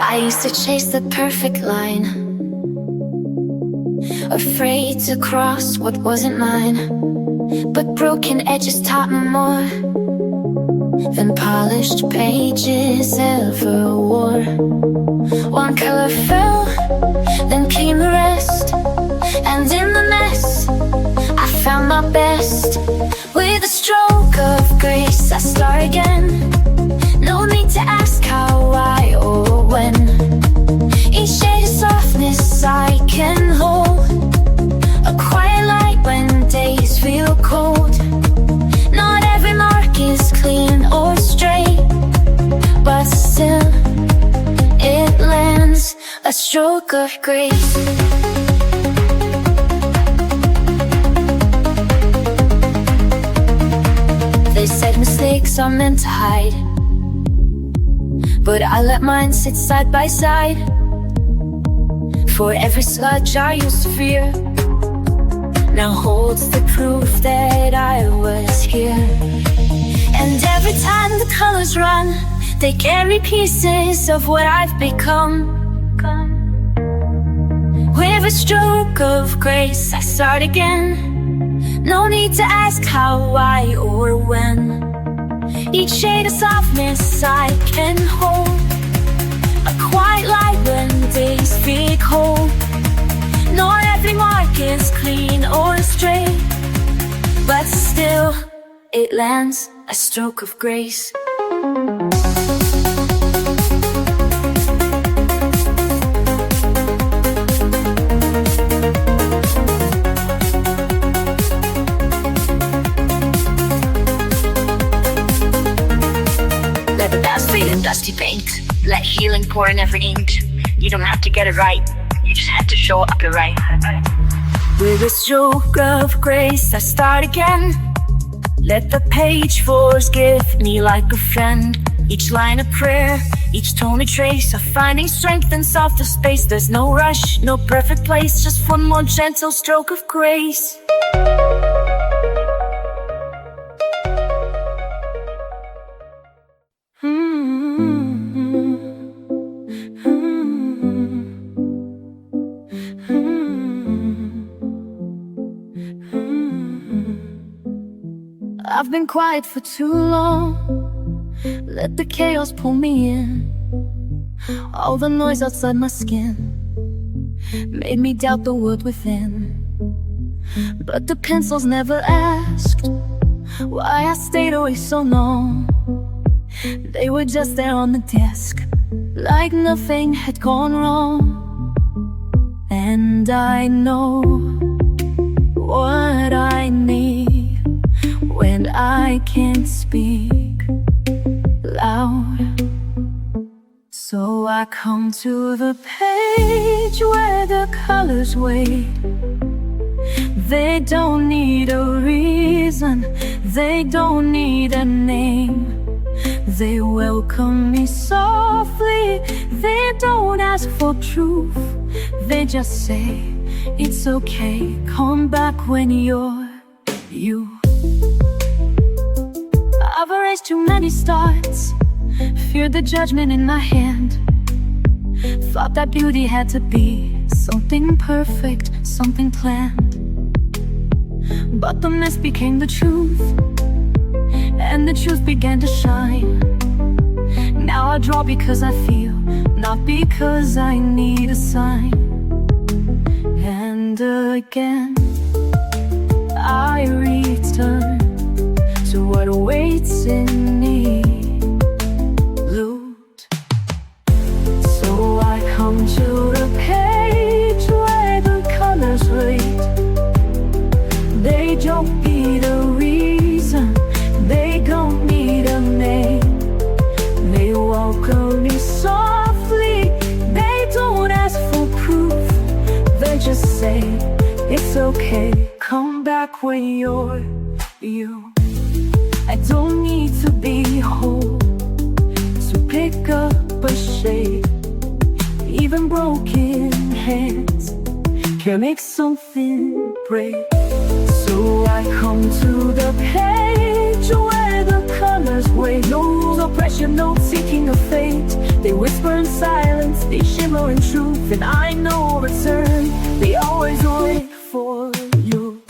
I used to chase the perfect line, afraid to cross what wasn't mine. But broken edges taught me more than polished pages ever wore. One color fell, then came the rest, and in the mess I found my best. With a stroke of grace I start again. No need to ask how, why, or when. Each shade of softness I can hold, a quiet light when days feel cold. Not every mark is clean or straight, but still it lands, a stroke of grace. They said mistakes are meant to hide, but I let mine sit side by side. For every sludge I used to fear now holds the proof that I was here. And every time the colors run, they carry pieces of what I've become. With a stroke of grace I start again. No need to ask how, why, or when. Each shade of softness I can hold, a quiet light when days feel cold. Not every mark is clean or straight, but still it lands, a stroke of grace. Let the past fade in dusty paint, let healing pour in every ink. You don't have to get it right, you just have to show up your right. With a stroke of grace I start again. Let the page forgive me like a friend. Each line a prayer, each tone a trace of finding strength in softer space. There's no rush, no perfect place, just one more gentle stroke of grace. I've been quiet for too long, let the chaos pull me in. All the noise outside my skin made me doubt the world within. But the pencils never asked why I stayed away so long. They were just there on the desk, like nothing had gone wrong. And I know what I need when I can't speak loud. So I come to the page where the colors wait. They don't need a reason, they don't need a name. They welcome me softly, they don't ask for proof. They just say, it's okay, come back when you're you. I've erased too many starts, feared the judgment in my hand. Thought that beauty had to be something perfect, something planned. But the mess became the truth, and the truth began to shine. Now I draw because I feel, not because I need a sign. And again I return to what awaits in me, loot. So I come to the page where the colors wait. They don't need a reason, they don't need a name. They welcome me softly, they don't ask for proof. They just say, it's okay, come back when you're you. I don't need to be whole to pick up a shade. Even broken hands can make something break. So I come to the page where the colors wait. No rules or pressure, no seeking of fate. They whisper in silence, in truth, and I know return. They always wait for you.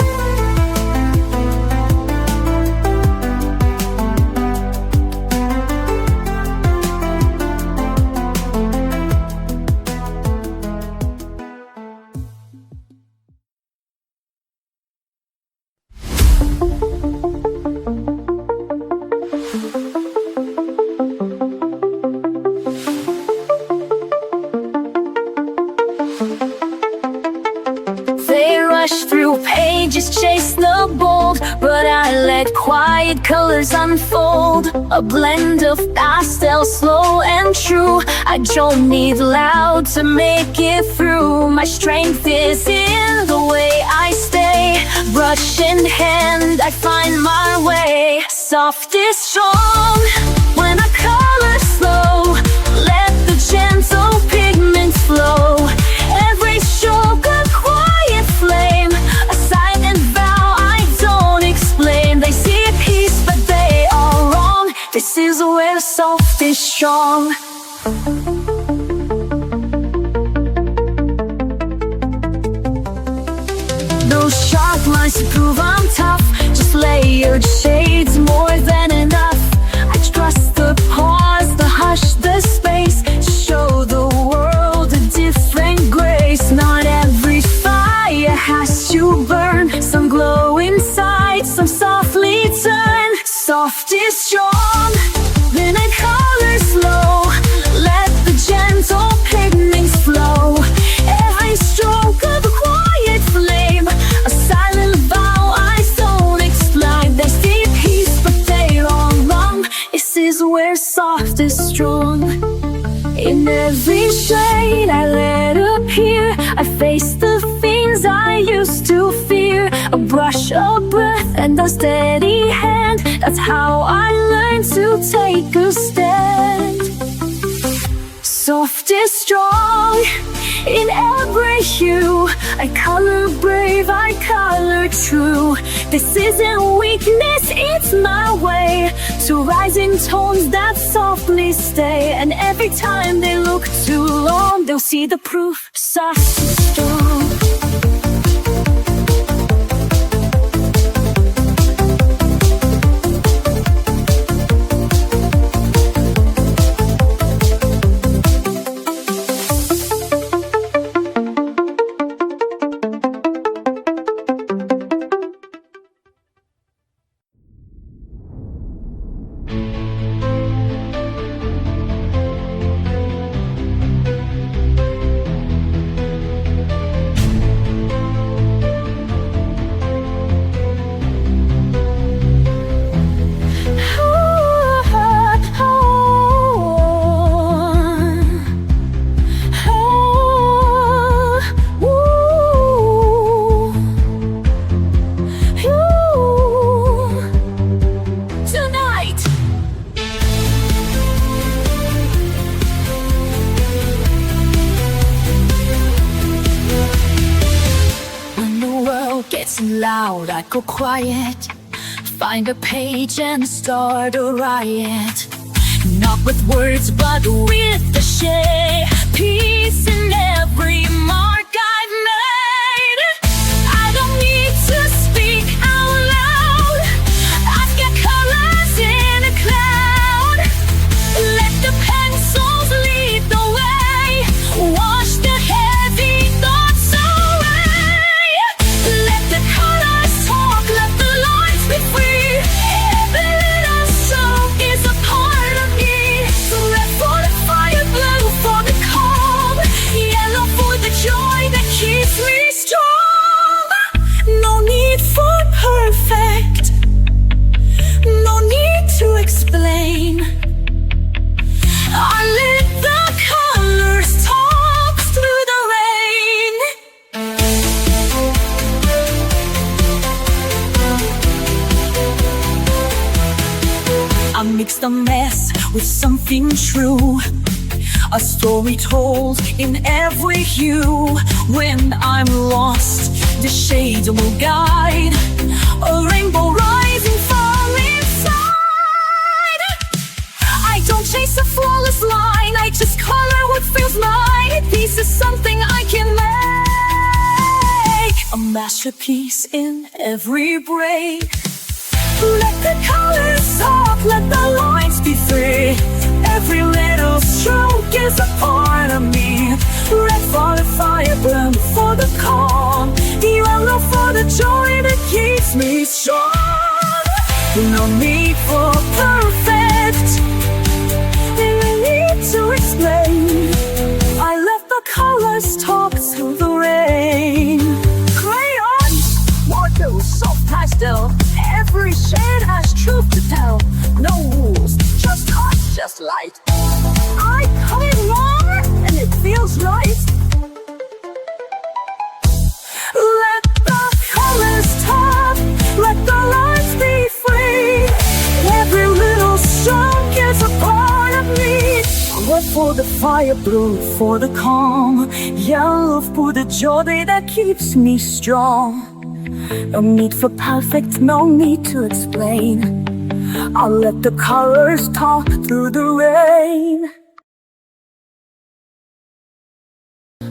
They rush through pages, chase the bold, but I let quiet colors unfold. A blend of pastel, slow and true. I don't need loud to make it through. My strength is in the way I stay. Brush in hand, I find my way. Soft is strong when I color slow. Let the gentle pigments flow. Every stroke a quiet flame, a silent vow I don't explain. They see peace but they are wrong. This is where soft is strong. Those sharp lines to prove I'm tough, just layered shades more than enough. I trust the pause, the hush, the space, to show the world a different grace. Not every fire has to burn. Some glow inside, some softly turn. Soft is strong when I color slow. Let the gentle pigments flow. Every stroke of a quiet flame, a silent vow I don't explain. They see peace but they are wrong. This is where soft is strong. In every shade I let appear, I face the things I used to fear. A brush, a breath, and a steady hand. That's how I learned to take a stand. Soft is strong in every hue. I color brave, I color true. This isn't weakness, it's my way to rise in tones that softly stay. And every time they look too long, they'll see the proof. Soft is strong. Loud, I go quiet. Find a page and start a riot. Not with words, but with the shade. Peace in every mark I've made. I don't need to speak out loud. I've got colors in a cloud. Let the pencils lead the way. Wash the heavy thoughts away. Let the colors talk, let the lines be free. Every little stroke is a part of me. So red for the fire, blue for the calm, yellow for the joy that keeps me strong. No need for perfect, no need to explain. I let the colors talk through the rain. I mix the mess with something true. A story told in every hue. When I'm lost, the shades will guide. A rainbow rising from inside. I don't chase a flawless line, I just color what feels mine. These piece is something I can make a masterpiece in every break. Let the colors talk, let the lines be free. Every little stroke is a part of me. Red for the fire, blue for the calm, yellow for the joy that keeps me strong. No need for perfect, no need to explain. I let the colors talk through the rain. Crayons, water, soft pastel, every shade has truth to tell. No rules, just touch, just light. I cut it wrong and it feels right. Let the colors talk, let the lines be free. Every little stroke is a part of me. Red for the fire, blue for the calm, yellow for the joy that keeps me strong. No need for perfect, no need to explain. I'll let the colors talk through the rain.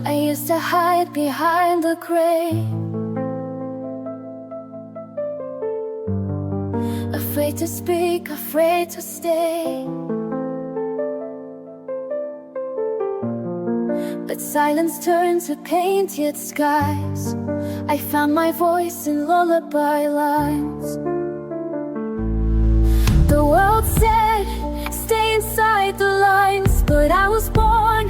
I used to hide behind the gray, afraid to speak, afraid to stay. But silence turned to painted skies. I found my voice in lullaby lines. The world said, stay inside the lines, but I was born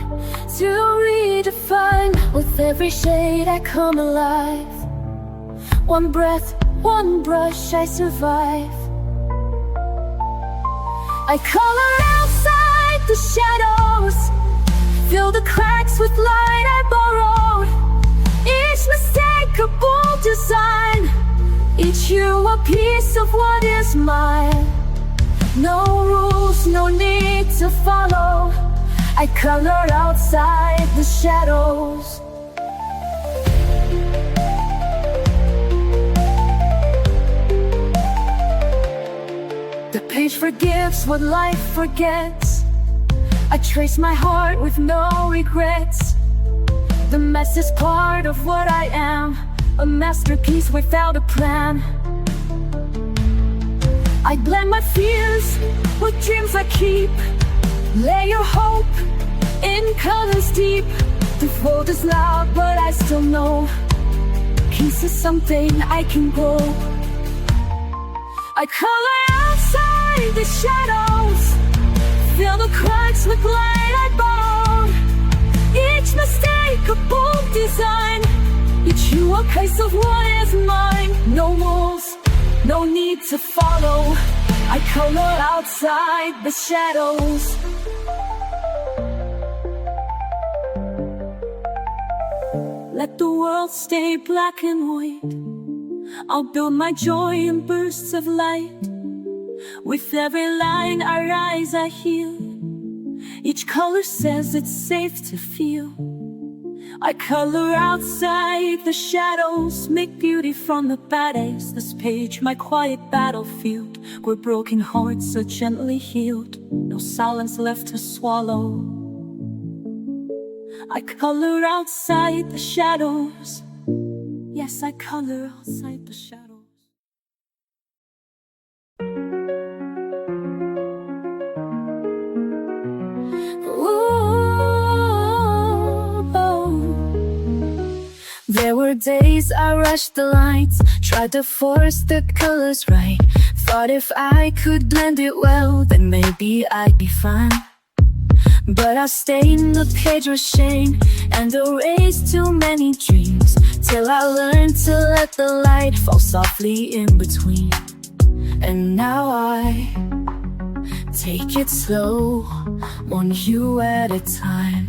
to redefine. With every shade I come alive. One breath, one brush, I survive. I color outside the shadows, fill the cracks with light I borrowed. Each mistake a bold design, each hue a piece of what is mine. No rules, no need to follow. I color outside the shadows. The page forgives what life forgets. I trace my heart with no regrets. The mess is part of what I am, a masterpiece without a plan. I blend my fears with dreams I keep. Lay your hope in colors deep. The world is loud, but I still know peace is something I can grow. I color outside the shadows, fill the cracks with light I borrowed. Each mistake a bold design, each hue a piece of what is mine. No rules, no need to follow. I color outside the shadows. Let the world stay black and white. I'll build my joy in bursts of light. With every line I rise, I heal. Each color says it's safe to feel. I color outside the shadows, make beauty from the bad days. This page, my quiet battlefield, where broken hearts are gently healed. No silence left to swallow. I color outside the shadows. Yes, I color outside the shadows. There were days I rushed the lights, tried to force the colors right. Thought if I could blend it well, then maybe I'd be fine. But I stained the page with shame and erased too many dreams, till I learned to let the light fall softly in between. And now I take it slow, one hue at a time.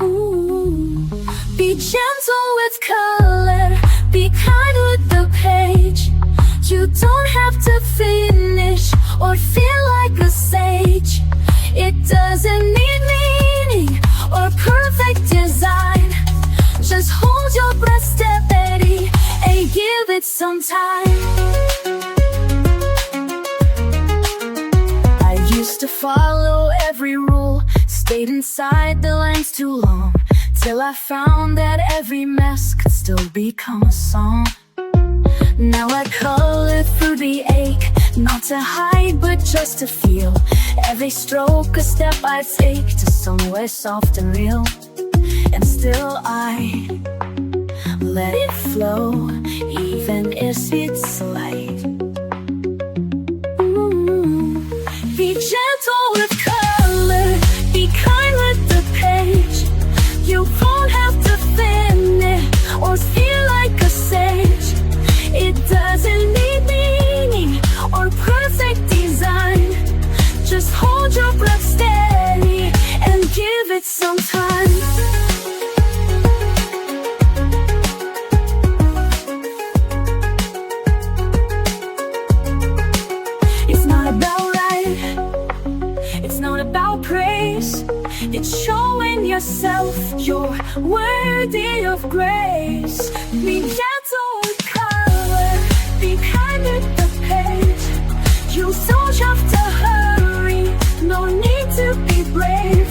Ooh. Be gentle with color, be kind with the page. You don't have to finish or feel like a sage. It doesn't need meaning or perfect design. Just hold your breath steady and give it some time. I used to follow every rule, Stayed inside the lens too long, till I found that every mess could still become a song. Now I color through the ache, not to hide but just to feel. Every stroke a step I take to somewhere soft and real. And still I let it flow, even if it's light. Be gentle with color, be kind with the page. You won't have to thin it or feel like a sage. It doesn't need meaning or perfect design. Just hold your breath steady and give it some time. It's not about right, it's not about praise. It's showing yourself you're worthy of grace. Be gentle with color, be kind with the page. You don't have to hurry, no need to be brave.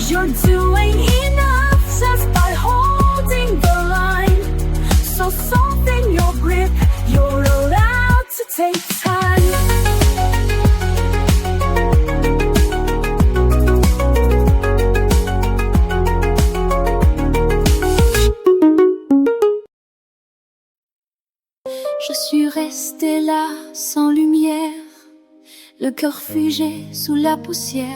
You're doing enough just by holding the line. So soften your grip, you're allowed to take time. Je suis restée là sans lumière, le cœur figé sous la poussière,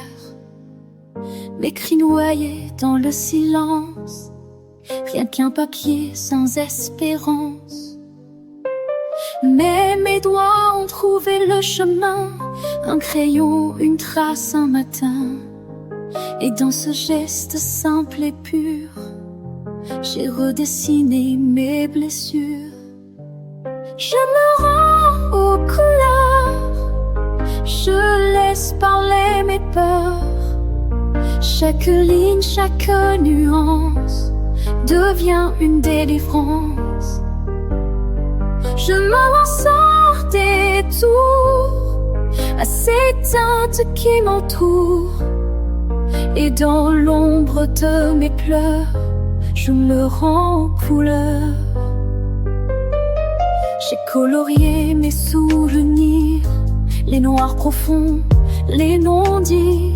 mes cris noyés dans le silence, rien qu'un papier sans espérance. Mais mes doigts ont trouvé le chemin, un crayon, une trace, un matin. Et dans ce geste simple et pur, j'ai redessiné mes blessures. Je me rends aux couleurs, je laisse parler mes peurs. Chaque ligne, chaque nuance devient une délivrance. Je me lance hors des tours à ces teintes qui m'entourent. Et dans l'ombre de mes pleurs, je me rends aux couleurs. J'ai colorié mes souvenirs, les noirs profonds, les non-dits.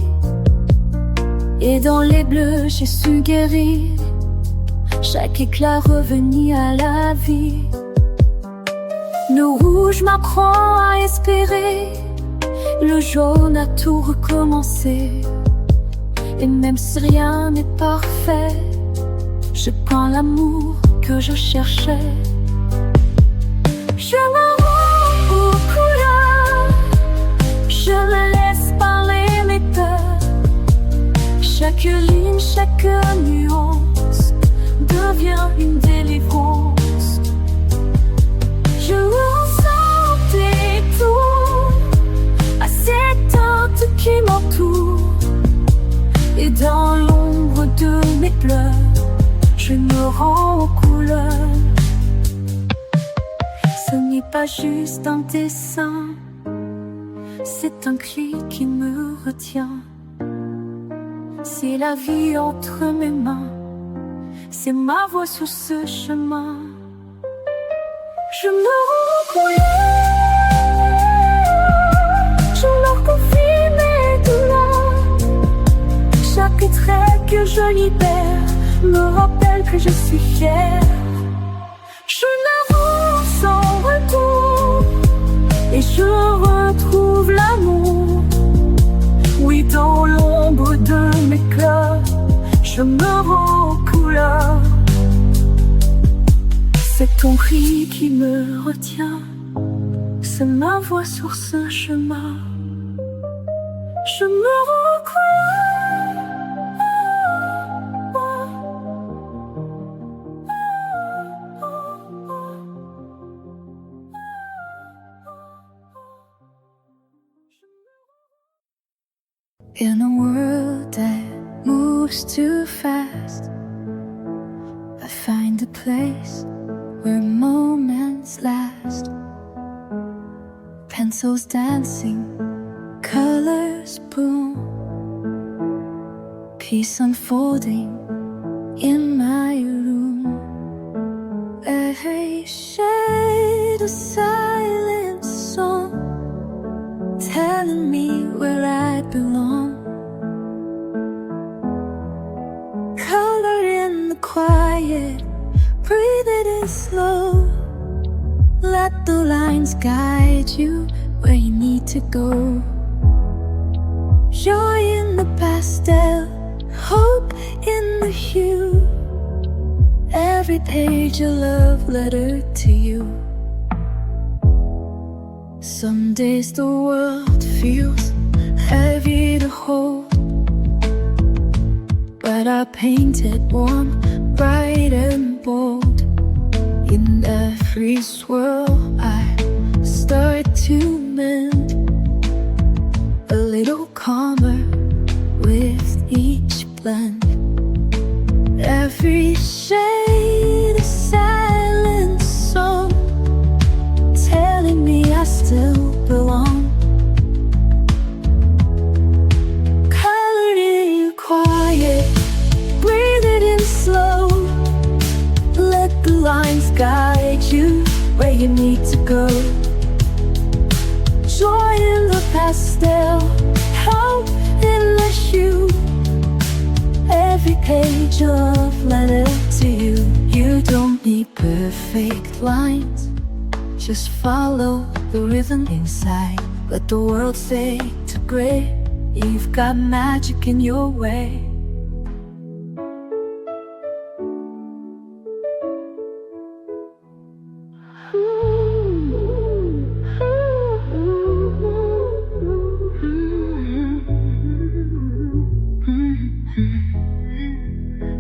Et dans les bleus j'ai su guérir, chaque éclat revenu à la vie. Le rouge m'apprend à espérer, le jaune a tout recommencé. Et même si rien n'est parfait, je peins l'amour que je cherchais. Je me rends aux couleurs, je me laisse parler mes peurs. Chaque ligne, chaque nuance devient une délivrance. Je ressens des tours à ces teintes qui m'entourent. Et dans l'ombre de mes pleurs, je me rends aux couleurs. Ce n'est pas juste un dessin, c'est un cri qui me retient. C'est la vie entre mes mains, c'est ma voix sur ce chemin. Je me rends aux couleurs, je leur confie mes douleurs. Chaque trait que je libère me rappelle que je suis fière. Je n'avance sans retour et je retrouve l'amour. Oui, dans l'ombre de mes cœurs, je me rends aux couleurs. C'est ton cri qui me retient, c'est ma voix sur ce chemin. Je me rends aux couleurs. In a world that moves too fast, I find a place where moments last. Pencils dancing, colors boom. peace unfolding in my room. Every shade a silent song, telling me where I belong. Color in the quiet, breathe it in slow. Let the lines guide you where you need to go. Joy in the pastel, hope in the hue. Every page a love letter to you. Some days the world feels heavy to hold, but I paint it warm, bright and bold. In every swirl I start to mend, a little calmer with each blend. Every shade a silent song, telling me I still belong. Color in quiet, breathe it in slow. Let the lines guide you where you need to go. Joy in the pastel, hope in the hue. Every page of letter to you. You don't need perfect lines, just follow the rhythm inside. Let the world fade to gray. You've got magic in your way.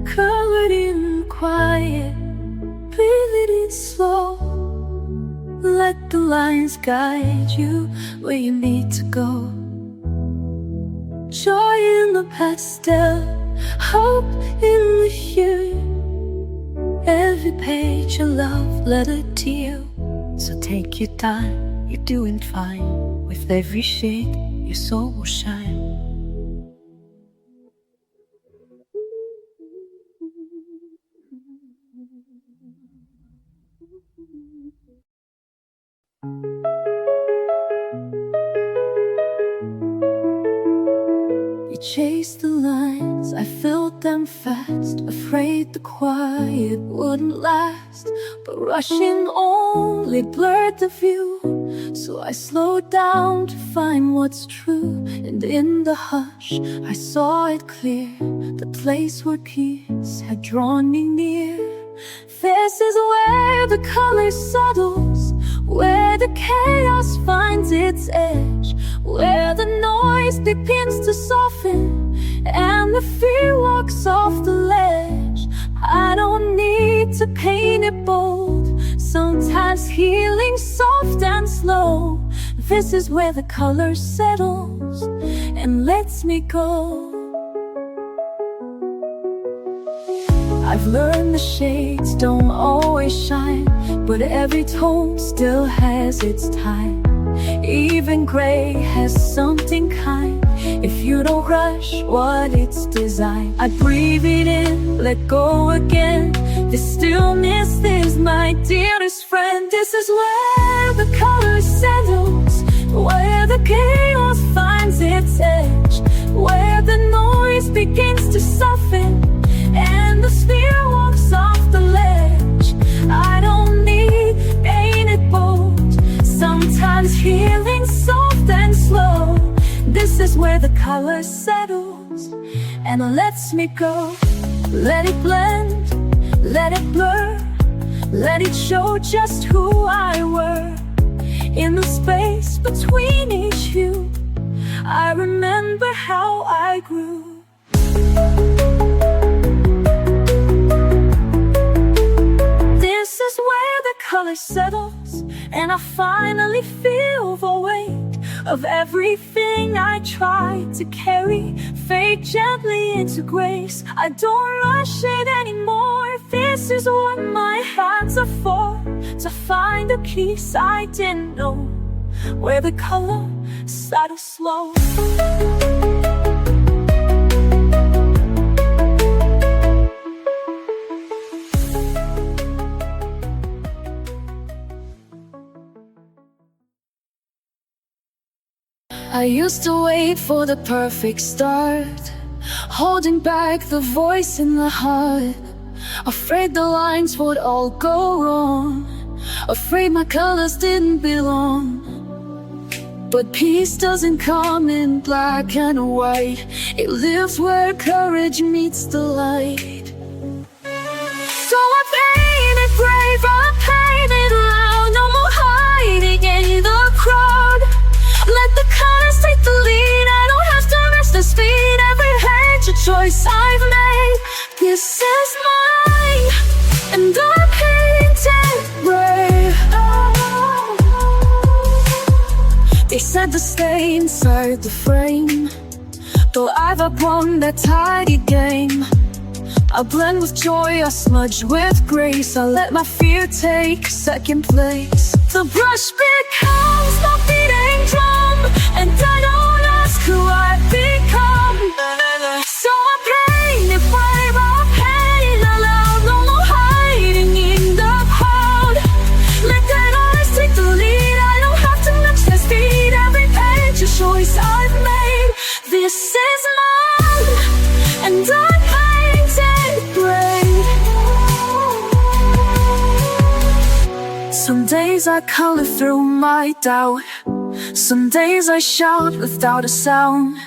Colored in quiet, breathe it in slow. Let the lines guide you where you need to go. Joy in the pastel, hope in the hue. Every page a love letter to you. So take your time, you're doing fine. With every shade, your soul will shine. You chased the lines, I filled them fast, afraid the quiet wouldn't last. But rushing only blurred the view, so I slowed down to find what's true. And in the hush I saw it clear, the place where peace had drawn me near. This is where the color settles, where the chaos finds its edge, where the noise begins to soften and the fear walks off the ledge. I don't need to paint it bold, sometimes healing soft and slow. This is where the color settles and lets me go. I've learned the shades don't always shine, but every tone still has its time. Even gray has something kind, if you don't rush what it's designed. I breathe it in, let go again. This stillness is my dearest friend. This is where the color settles, where the chaos finds its edge, where the noise begins to soften and the sphere walks off the ledge. I don't need painted bold, sometimes healing soft and slow. This is where the color settles and lets me go. Let it blend, let it blur, let it show just who I were. In the space between each hue, I remember how I grew. This is where the color settles, and I finally feel the weight of everything I tried to carry. Fade gently into grace, I don't rush it anymore. This is what my hands are for, to find a peace I didn't know, where the color settles slow. I used to wait for the perfect start, holding back the voice in the heart, afraid the lines would all go wrong, afraid my colors didn't belong. But peace doesn't come in black and white, it lives where courage meets the light. So I painted brave, I painted loud, no more hiding in the crowd. Let the colors take the lead, I don't have to rest the speed. Every hate a choice I've made, this is mine, and I painted brave. They said to stay inside the frame, though I've outgrown that tidy game. I blend with joy, I smudge with grace, I let my fear take second place. The brush becomes my beating drum, and I don't ask who I've become. So I paint it brave, I paint it loud, no more hiding in the crowd. Let that eyes take the lead, I don't have to match their speed. Every page a choice I've made, this is mine, and I painted brave. Some days I color through my doubt, some days I shout without a sound.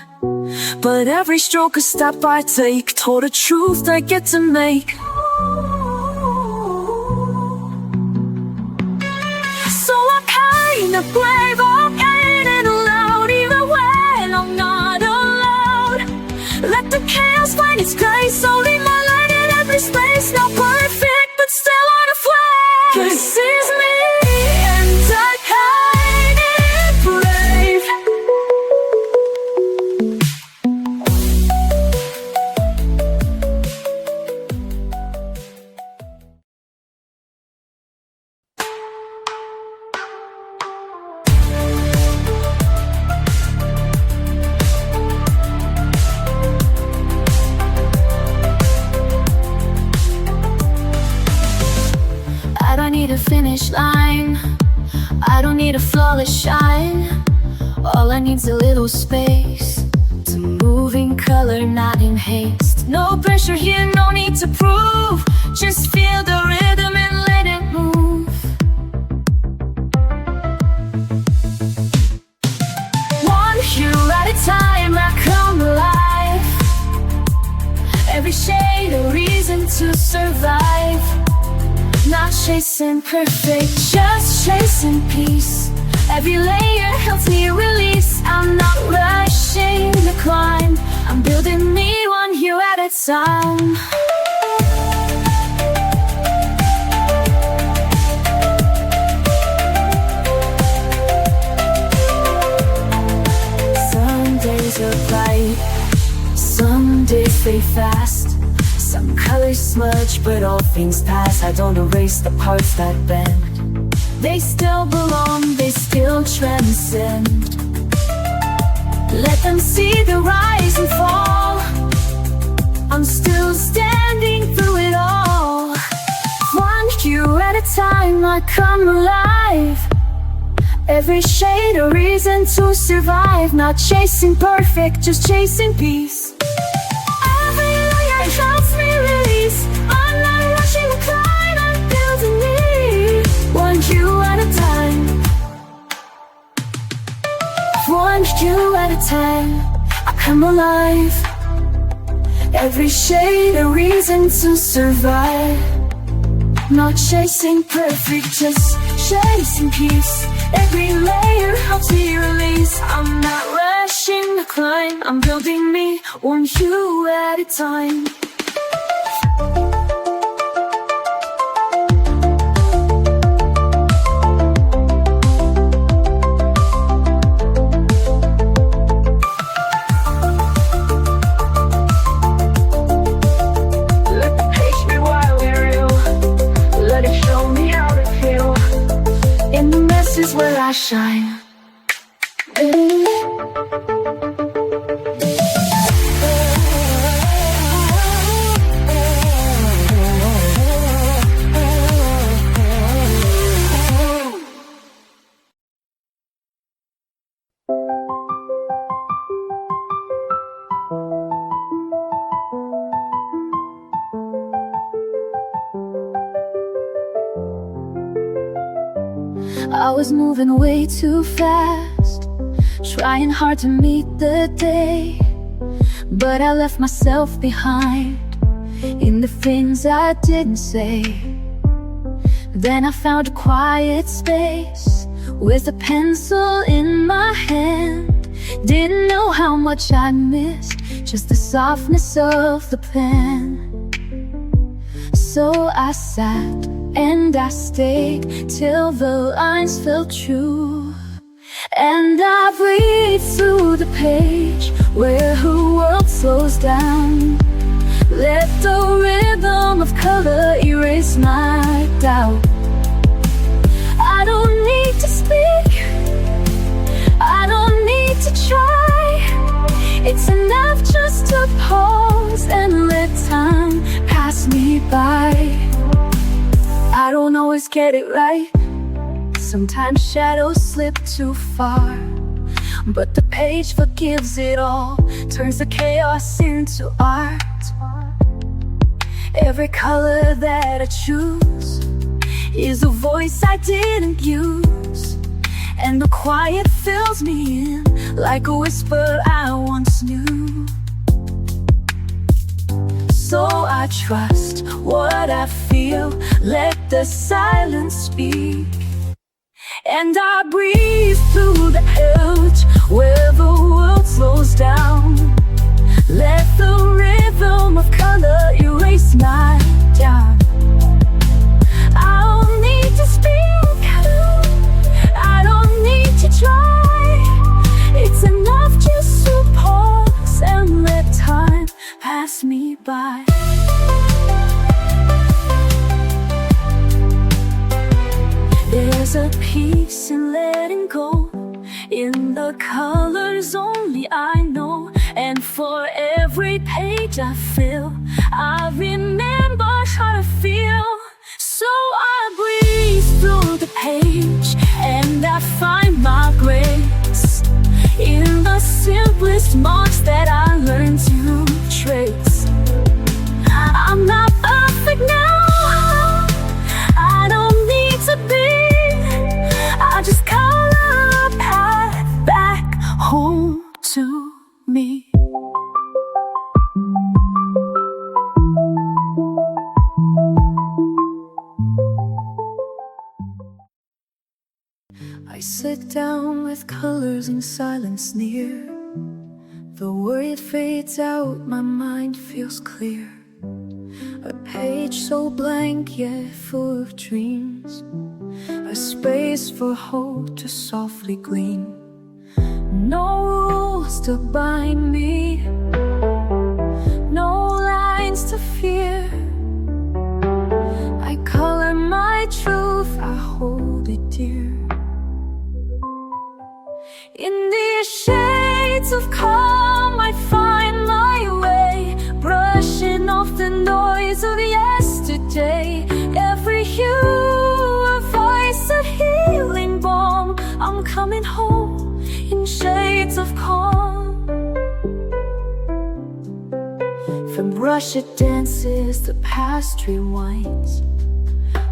But every stroke a step I take toward a truth I get to make. So I paint it brave, I paint it loud, even when I'm not allowed. Let the chaos find its grace, only my light in every space. Not perfect, but still on a flame. This is me, and I paint it brave. I don't need a finish line, I don't need a flawless shine. All I need's a little space to move in color, not in haste. No pressure here, no need to prove, just feel the rhythm and let it move. One hue at a time, I come alive. Every shade a reason to survive. Not chasing perfect, just chasing peace. Every layer helps me release. I'm not rushing the climb, I'm building me one hue at a time. Some days are bright, some days fade fast. Some colors smudge, but all things pass. I don't erase the parts that bend, they still belong, they still transcend. Let them see the rise and fall, I'm still standing through it all. One hue at a time, I come alive. Every shade a reason to survive. Not chasing perfect, just chasing peace. Every layer helps me release. I'm not rushing the climb, I'm building me one hue at a time. One hue at a time, I come alive. Every shade a reason to survive. Not chasing perfect, just chasing peace. Every layer helps me release. I'm not rushing the climb, I'm building me one hue at a time. Is where I shine. I was moving way too fast, trying hard to meet the day, but I left myself behind in the things I didn't say. Then I found a quiet space with a pencil in my hand. Didn't know how much I missed, just the softness of the pen. So I sat and I stayed till the lines felt true, and I breathed through the page where her world slows down. Let the rhythm of color erase my doubt. I don't need to speak, I don't need to try. It's enough just to pause and let time pass me by. I don't always get it right, sometimes shadows slip too far, but the page forgives it all, turns the chaos into art. Every color that I choose is a voice I didn't use, and the quiet fills me in like a whisper I once knew. So I trust what I feel, let the silence speak, and I breathe through the edge where the world slows down. Let the rhythm of color erase my doubt. I don't need to speak, I don't need to try. It's enough just to pause and let time pass me by. There's a peace in letting go, in the colors only I know, and for every page I fill, I remember how to feel. So I breathe through the page and I find my grace in the simplest marks that I learned to trace. I'm not perfect now, I don't need to be, I just color a path back home to me. I sit down with colors in silence near. The worry fades out, my mind feels clear. A page so blank yet full of dreams, a space for hope to softly gleam. No rules to bind me, no lines to fear. I color my truth, I hold it dear. In these shades of calm I find my way, brushing off the noise of yesterday. Every hue a voice, a healing balm. I'm coming home in shades of calm. From rushed dances the past rewinds,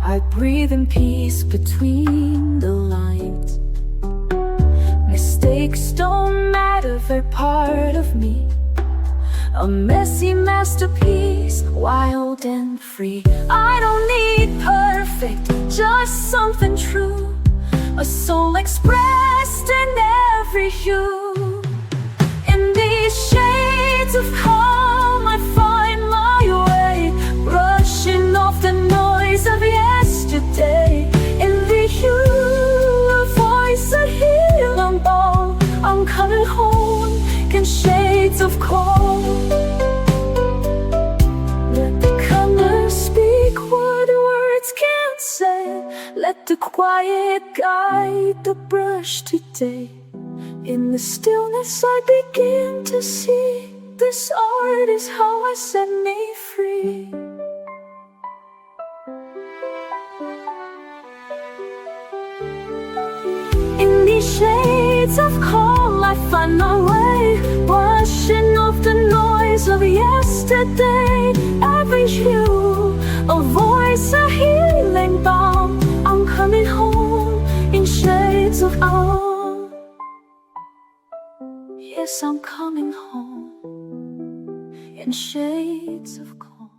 I breathe in peace between the lines. Mistakes don't matter, they're part of me. A messy masterpiece, wild and free. I don't need perfect, just something true, a soul expressed in every hue. In these shades of calm I find my way, brushing off the noise of yesterday. In the hue a voice, a healing balm. I'm coming home in shades of calm. Let the colors speak what words can't say. Let the quiet guide the brush today. In the stillness I begin to see, this art is how I set me free. In these shades of calm I find my way, brushing off the noise of yesterday. Every hue, a voice, a healing balm. I'm coming home in guess I'm coming home in shades of calm.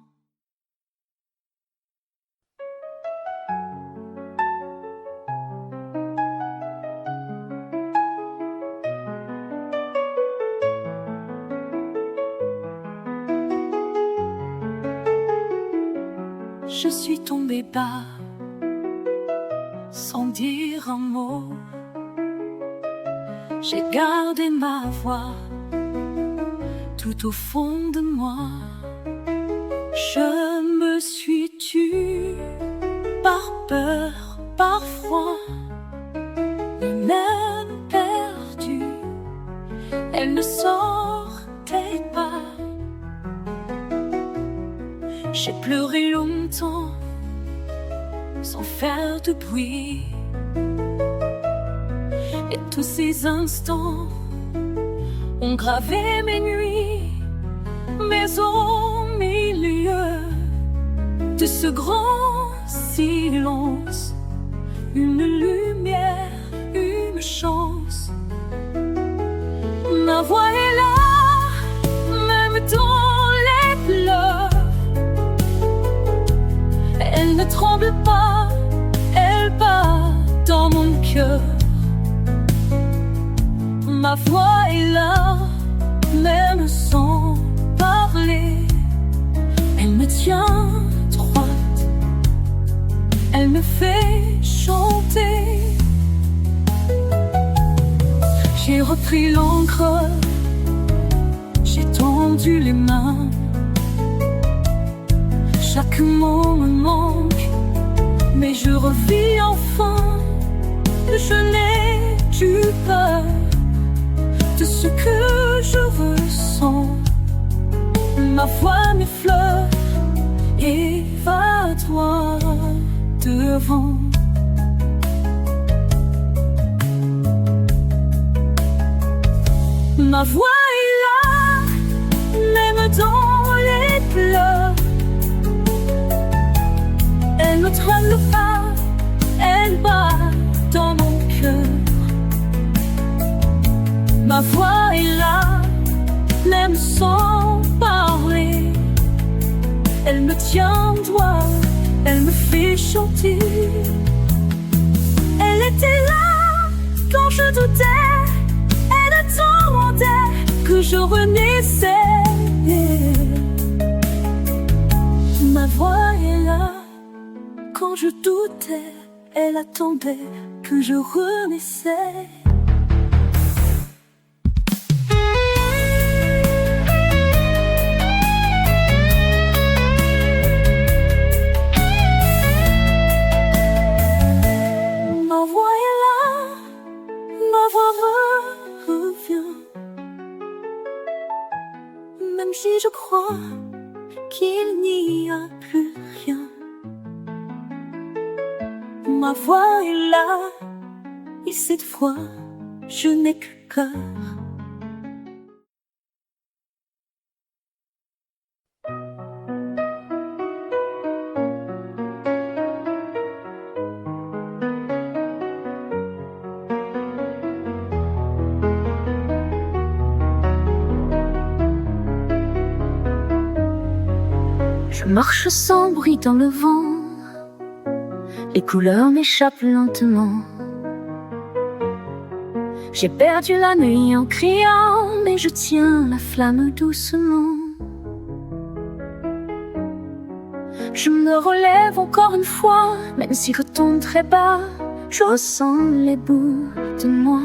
Je suis tombée bas, sans dire un mot. J'ai gardé ma voix, tout au fond de moi. Je me suis tue, par peur, par froid, et même perdue. Elle ne sortait pas. J'ai pleuré longtemps, sans faire de bruit. Et tous ces instants ont gravé mes nuits. Mais au milieu de ce grand silence, une lumière, une chance. Ma voix est là, même dans les pleurs. Elle ne tremble pas, elle bat dans mon cœur. Ma voix est là, même sans parler. Elle me tient droite, elle me fait chanter. J'ai repris l'encre, j'ai tendu les mains. Chaque mot me manque, mais je revis enfin. Je n'ai plus peur de ce que je ressens. Ma voix m'effleure et va droit devant. Ma voix est là, même dans les pleurs. Elle ne tremble pas, elle bat dans mon cœur. Ma voix est là, même sans parler. Elle me tient droit, elle me fait chanter. Elle était là quand je doutais, elle attendait que je renaissais. Ma voix est là, quand je doutais, elle attendait que je renaissais. Ma voix est là, ma voix revient. Même si je crois qu'il n'y a plus rien. Ma voix est là, et cette fois, je n'ai que cœur. Je marche sans bruit dans le vent. Les couleurs m'échappent lentement. J'ai perdu la nuit en criant, mais je tiens la flamme doucement. Je me relève encore une fois, même si je tombe très bas. Je ressens les bouts de moi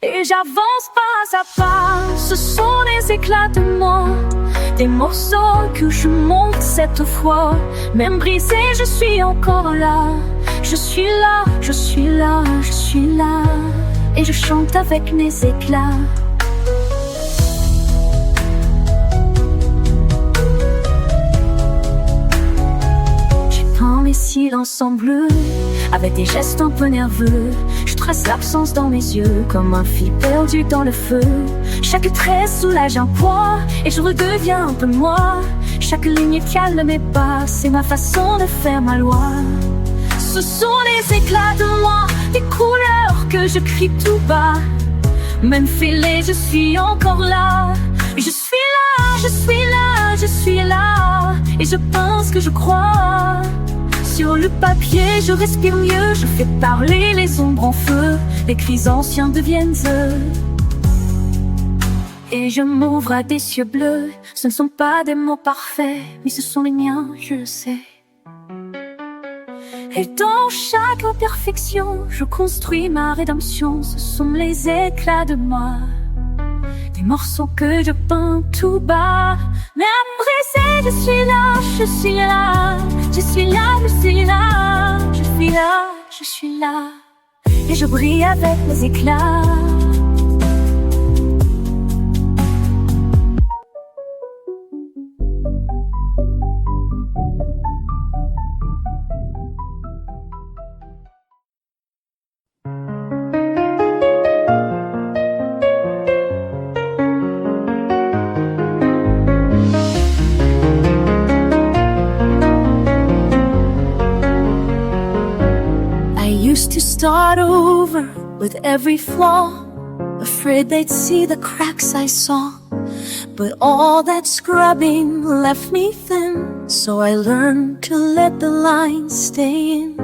et j'avance pas à pas. Ce sont des éclats de moi, des morceaux que je monte cette fois. Même brisé, je suis encore là. Je suis là, je suis là, je suis là. Et je chante avec mes éclats. J'ai peint mes silences en bleu, avec des gestes un peu nerveux. Je trace l'absence dans mes yeux, comme un fil perdu dans le feu. Chaque trait soulage un poids, et je redeviens un peu moi. Chaque ligne calme mes pas, c'est ma façon de faire ma loi. Ce sont les éclats de moi, des couleurs que je crie tout bas. Même fêlé, je suis encore là. Je suis là, je suis là, je suis là. Et je pense que je crois. Sur le papier, je respire mieux. Je fais parler les ombres en feu. Les cris anciens deviennent eux. Et je m'ouvre à des cieux bleus. Ce ne sont pas des mots parfaits, mais ce sont les miens, je le sais. Et dans chaque imperfection, je construis ma rédemption. Ce sont les éclats de moi, des morceaux que je peins tout bas. Même brisé, je suis là, je suis là. Je suis là, je suis là. Je suis là, je suis là. Et je brille avec les éclats. Used to start over with every flaw, afraid they'd see the cracks I saw. But all that scrubbing left me thin, so I learned to let the lines stay in.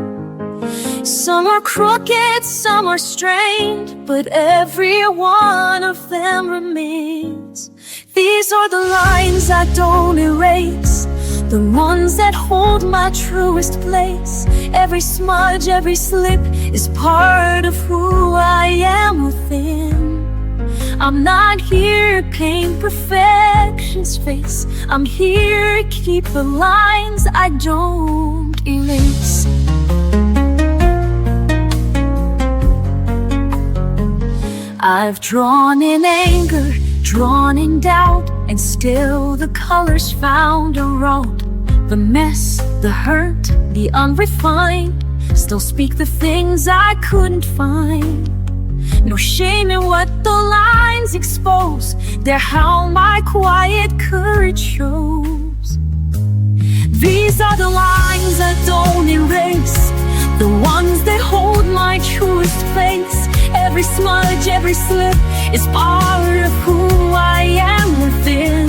Some are crooked, some are strained, but every one of them remains. These are the lines I don't erase, the ones that hold my truest place. Every smudge, every slip is part of who I am within. I'm not here to paint perfection's face. I'm here to keep the lines I don't erase. I've drawn in anger, drawn in doubt, and still the colors found a road. The mess, the hurt, the unrefined still speak the things I couldn't find. No shame in what the lines expose. They're how my quiet courage shows. These are the lines I don't erase, the ones that hold my truest place. Every smudge, every slip is part of who I am within.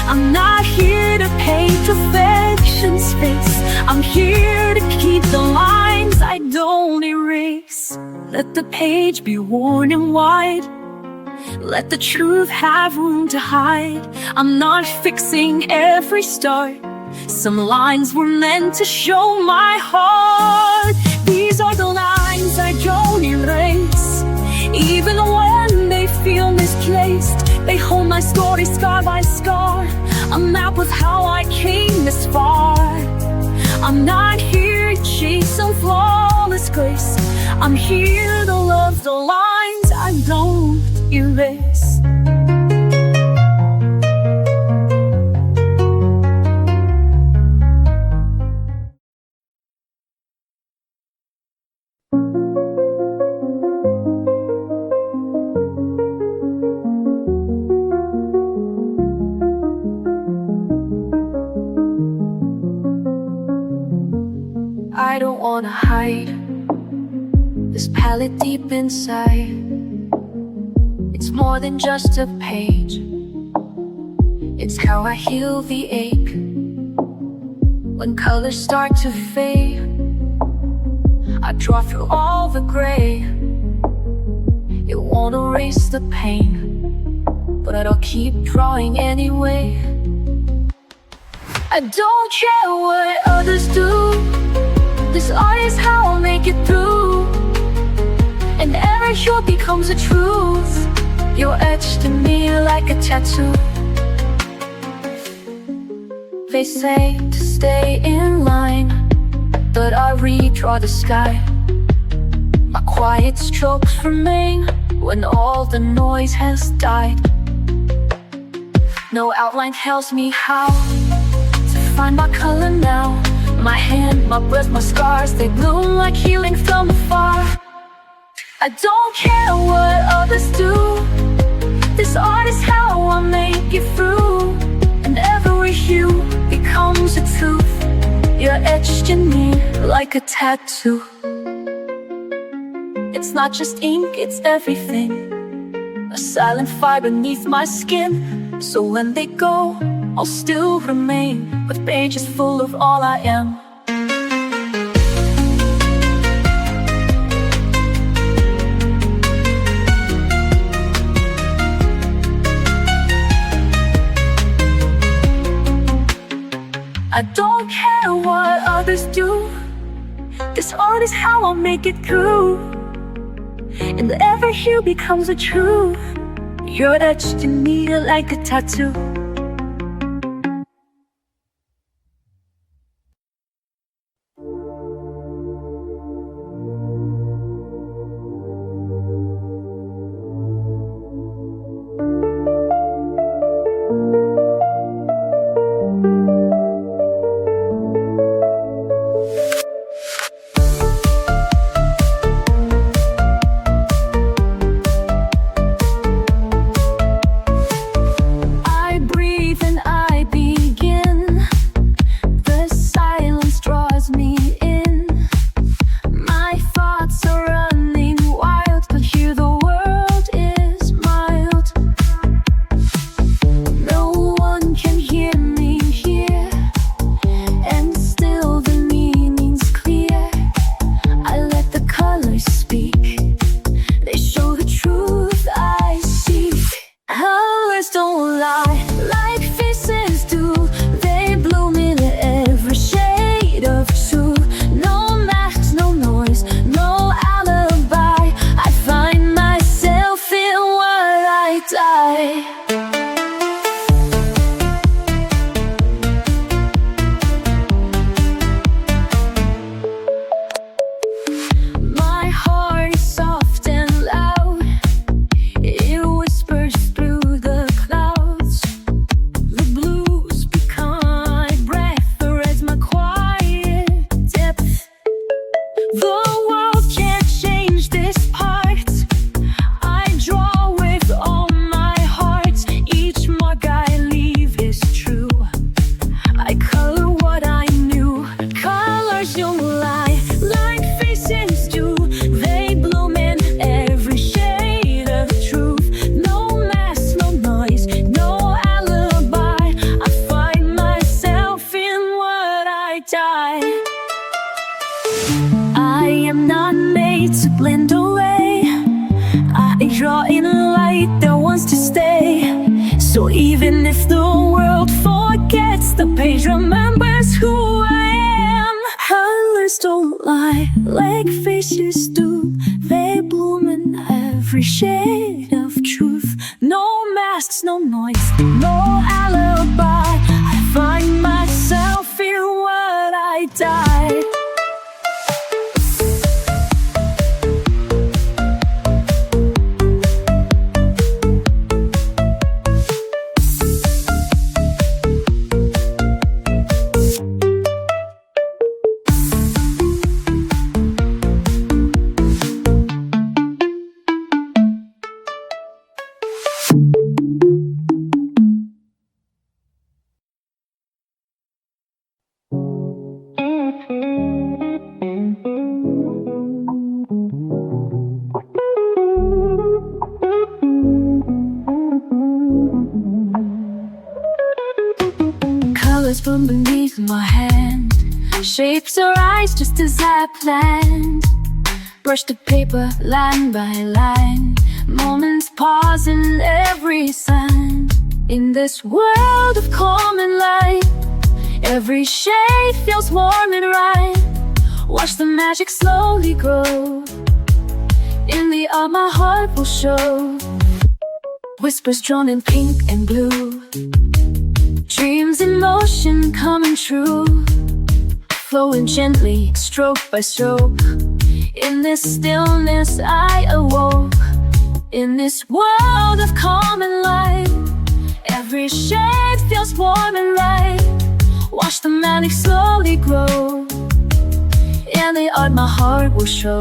I'm not here to paint perfection's face. I'm here to keep the lines I don't erase. Let the page be worn and wide. Let the truth have room to hide. I'm not fixing every start. Some lines were meant to show my heart. These are the lines I don't erase, even when they feel misplaced. They hold my story scar by scar, a map of how I came this far. I'm not here to chase some flawless grace. I'm here to love the lines I don't erase. I don't wanna hide this palette deep inside. It's more than just a page. It's how I heal the ache. When colors start to fade, I draw through all the gray. It won't erase the pain, but I'll keep drawing anyway. I don't care what others do. This art is how I'll make it through, and every hue becomes a truth. You're etched in me like a tattoo. They say to stay in line, but I redraw the sky. My quiet strokes remain when all the noise has died. No outline tells me how to find my color now. My hand, my breath, my scars, they bloom like healing from afar. I don't care what others do. This art is how I make it through, and every hue becomes a truth. You're etched in me like a tattoo. It's not just ink, it's everything. a silent fire beneath my skin. So when they go, I'll still remain with pages full of all I am. I don't care what others do. This art is how I'll make it through. And every hue becomes a truth. You're etched in me like a tattoo. So even if the world forgets, the page remembers who I am. Colors don't lie like faces do. They bloom in every shade of truth. No masks, no noise, no alibi. I find myself in what I die. From beneath my hand, shapes arise just as I planned. Brush the paper line by line, moments pause in every sign. In this world of common light, every shade feels warm and right. Watch the magic slowly grow. In the art my heart will show. Whispers drawn in pink and blue, dreams in motion coming true, flowing gently, stroke by stroke. In this stillness I awoke. In this world of common light, every shade feels warm and right. Watch the magic slowly grow. In the art my heart will show.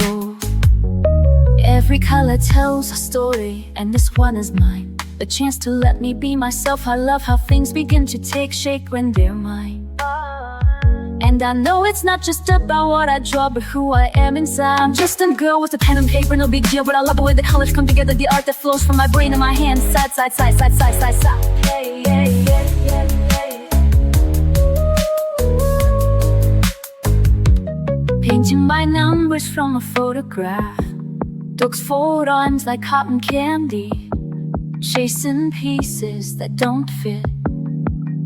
Every color tells a story, and this one is mine. A chance to let me be myself. I love how things begin to take shape when they're mine. And And I know it's not just about what I draw, but who I am inside. I'm just a girl with a pen and paper, no big deal, but I love the way the colors come together, the art that flows from my brain and my hands. Side, side, side, side, side, side, side. Hey, hey, hey, hey, hey. Painting by numbers from a photograph, dogs fold arms like cotton candy, chasing pieces that don't fit.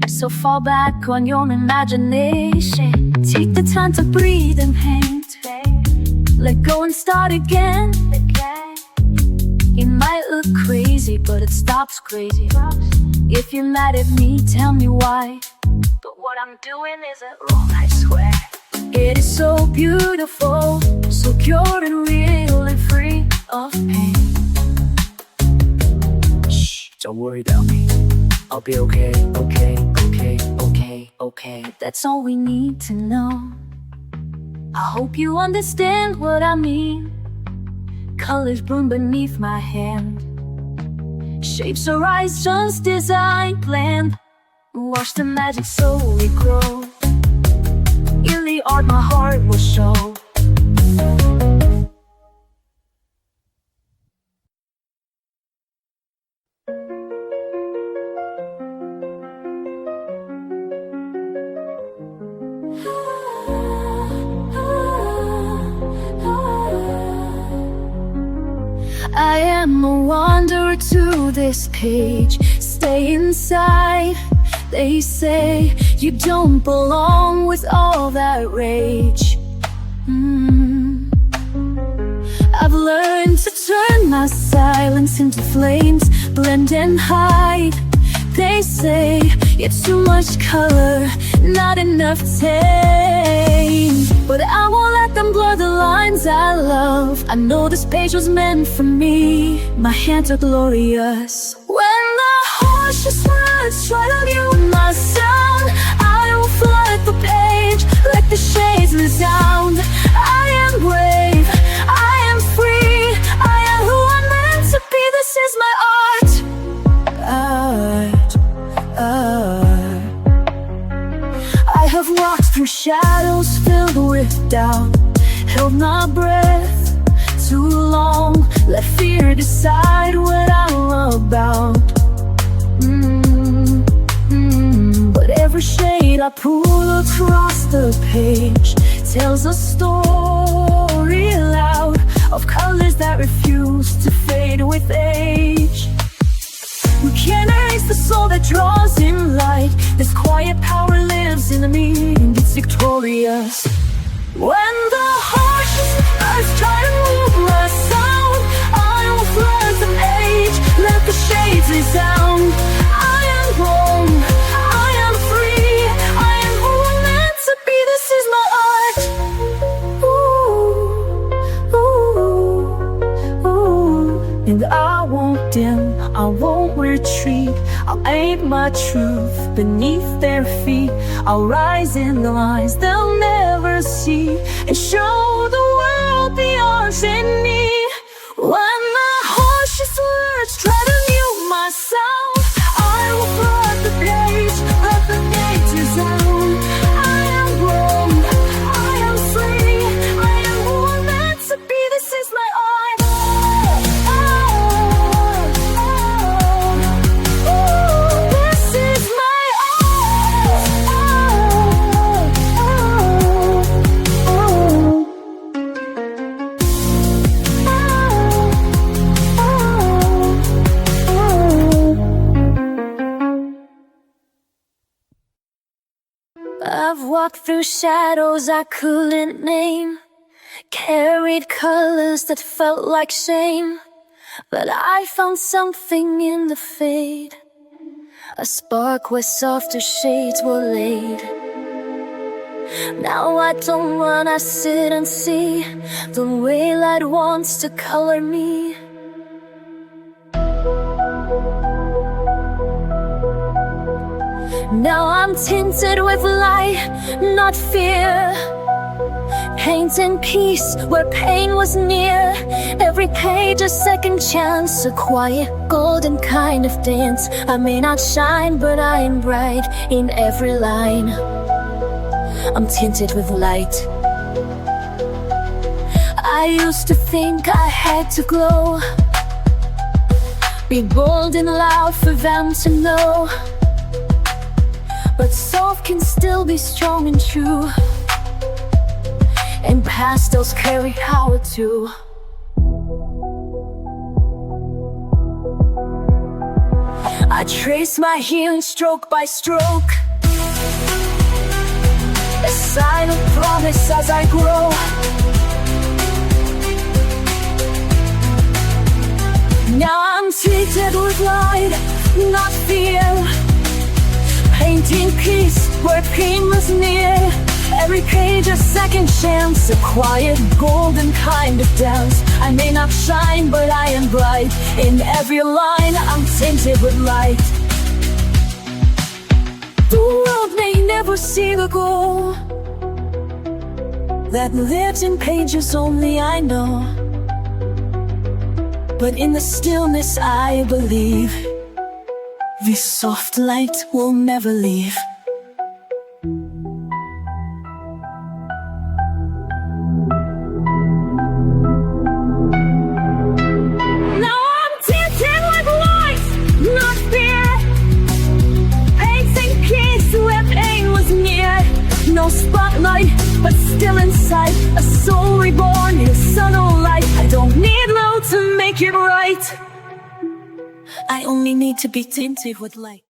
So fall back on your imagination. Take the time to breathe and paint. Let go and start again. It might look crazy, but it stops crazy. If you're mad at me, tell me why. But what I'm doing isn't wrong, I swear. It is so beautiful, so pure and real and free of pain. Shh, don't worry about me. I'll be okay, okay, okay, okay, okay. That's all we need to know. I hope you understand what I mean. Colors bloom beneath my hand. Shapes arise just as I planned. Watch the magic slowly grow. In the art my heart will show. I am a wanderer to this page. Stay inside. They say you don't belong with all that rage. I've learned to turn my silence into flames, blend and hide. They say it's too much color, not enough tame. But I won't let them blur the lines I love. I know this page was meant for me. My hands are glorious. When the harshest words try to mute my sound, I will flood the page, let the shades resound. I am brave, I am free, I am who I'm meant to be. This is my art. I have walked through shadows filled with doubt, held my breath too long, let fear decide what I'm about. But every shade I pull across the page tells a story loud of colors that refuse to fade with age. We can't erase the soul that draws in light. This quiet power lives in me and it's victorious. When the harshest words try to move my sound, I will flood the page, let the shades resound. I am wrong, I am free, I am who I'm meant to be. This is my art. Ooh, ooh, ooh. And I won't dim, I won't retreat. I'll aim my truth beneath their feet. I'll rise in the lines they'll never see, and show the world the arts in me. When the harshest words try to mute my sound, I will flood the page, let the gates resound. I am wrong, I am free, I am who I'm meant to be. This is my art. I've walked through shadows I couldn't name, carried colors that felt like shame. But I found something in the fade, a spark where softer shades were laid. Now I don't run, I sit and see the way light wants to color me. Now I'm tinted with light, not fear. Paint in peace where pain was near. Every page a second chance, a quiet golden kind of dance. I may not shine, but I am bright in every line. I'm tinted with light. I used to think I had to glow, be bold and loud for them to know. But soft can still be strong and true, and pastels carry power too. I trace my healing stroke by stroke, a sign of promise as I grow. Now I'm treated with light, not fear, painting peace where pain was near. Every page a second chance, a quiet golden kind of dance. I may not shine, but I am bright. In every line I'm tinted with light. The world may never see the goal that lives in pages only I know, but in the stillness I believe this soft light will never leave. Now I'm tinted with light, not fear, painting peace where pain was near. No spotlight, but still inside, a soul reborn in sunlight. I don't need love to make it right, I only need to be tinted with light.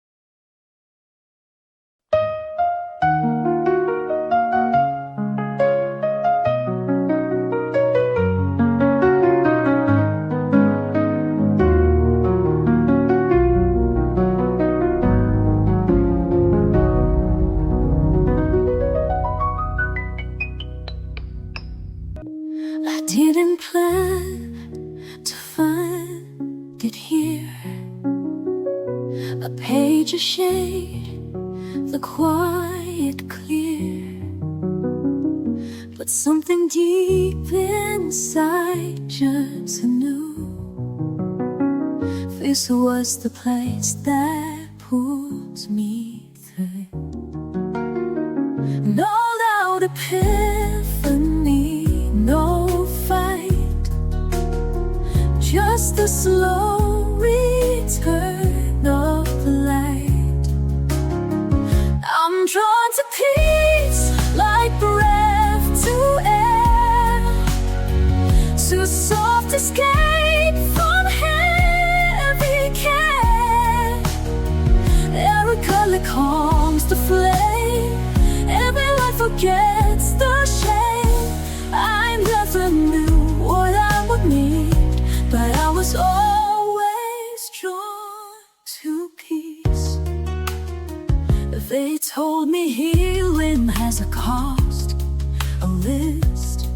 I didn't plan to find it here, a page of shade, the quiet clear, but something deep inside just knew this was the place that pulls me through. No loud epiphany, no fight, just the slow return of the light. I'm drawn to peace like breath to air, to soft escape from heavy care. Every color calms the flame, every light forgets the shame. I never knew what I would need, but I was always drawn to peace. They told me healing has a cost, a list,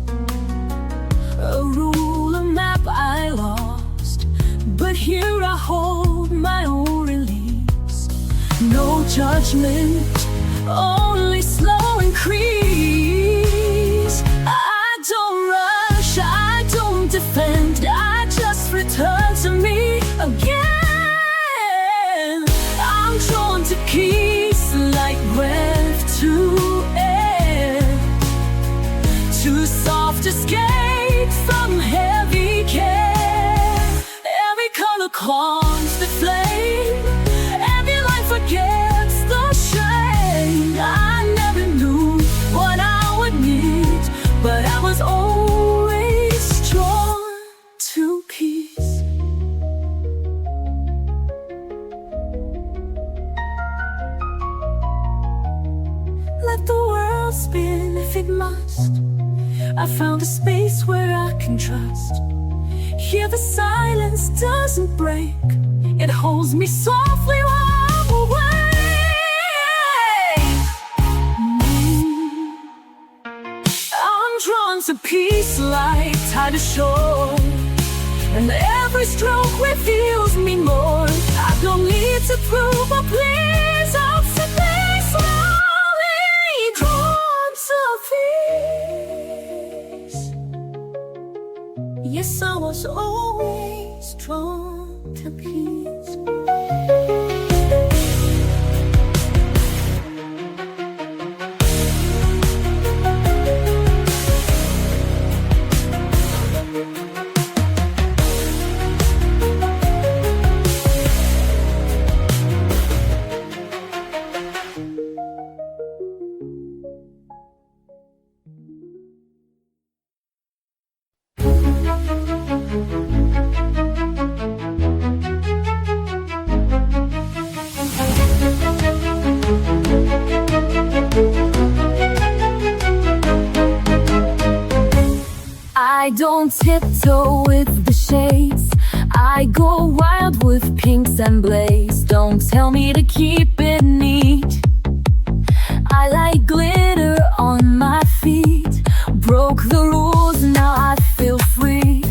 a rule, a map I lost, but here I hold my own release. No judgment, only slow increase. I don't rush, I don't defend, I just return to me again. I'm drawn to peace like breath to air, to soft escape from heavy care. Every color calms the flame, every light forgets the shame. I never knew what I would need, but I was always drawn to peace. Let the world spin if it must. I found a space where I can trust. Here the silence doesn't break, it holds me softly while I'm away. I'm drawn to peace like tide ashore, and every stroke reveals me more. I don't need to prove or please, I'll simply slowly drawn to peace. Yes, I was always drawn to peace. don't tiptoe with the shades. I go wild with pinks and blaze. Don't tell me to keep it neat. I like glitter on my feet. Broke the rules, now I feel free.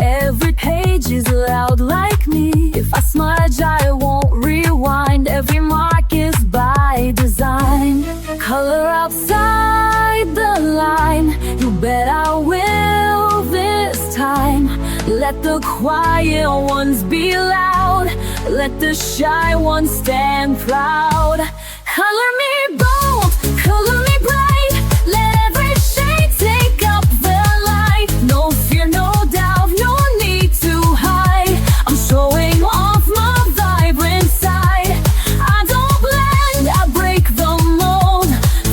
Every page is loud like me. If I smudge, I won't rewind. Every mark is by design. Color outside the line, you bet I will this time. Let the quiet ones be loud. Let the shy ones stand proud. Color me bold, color me bright. Let every shade take up the light. No fear, no doubt, no need to hide. I'm showing off my vibrant side. I don't blend, I break the mold.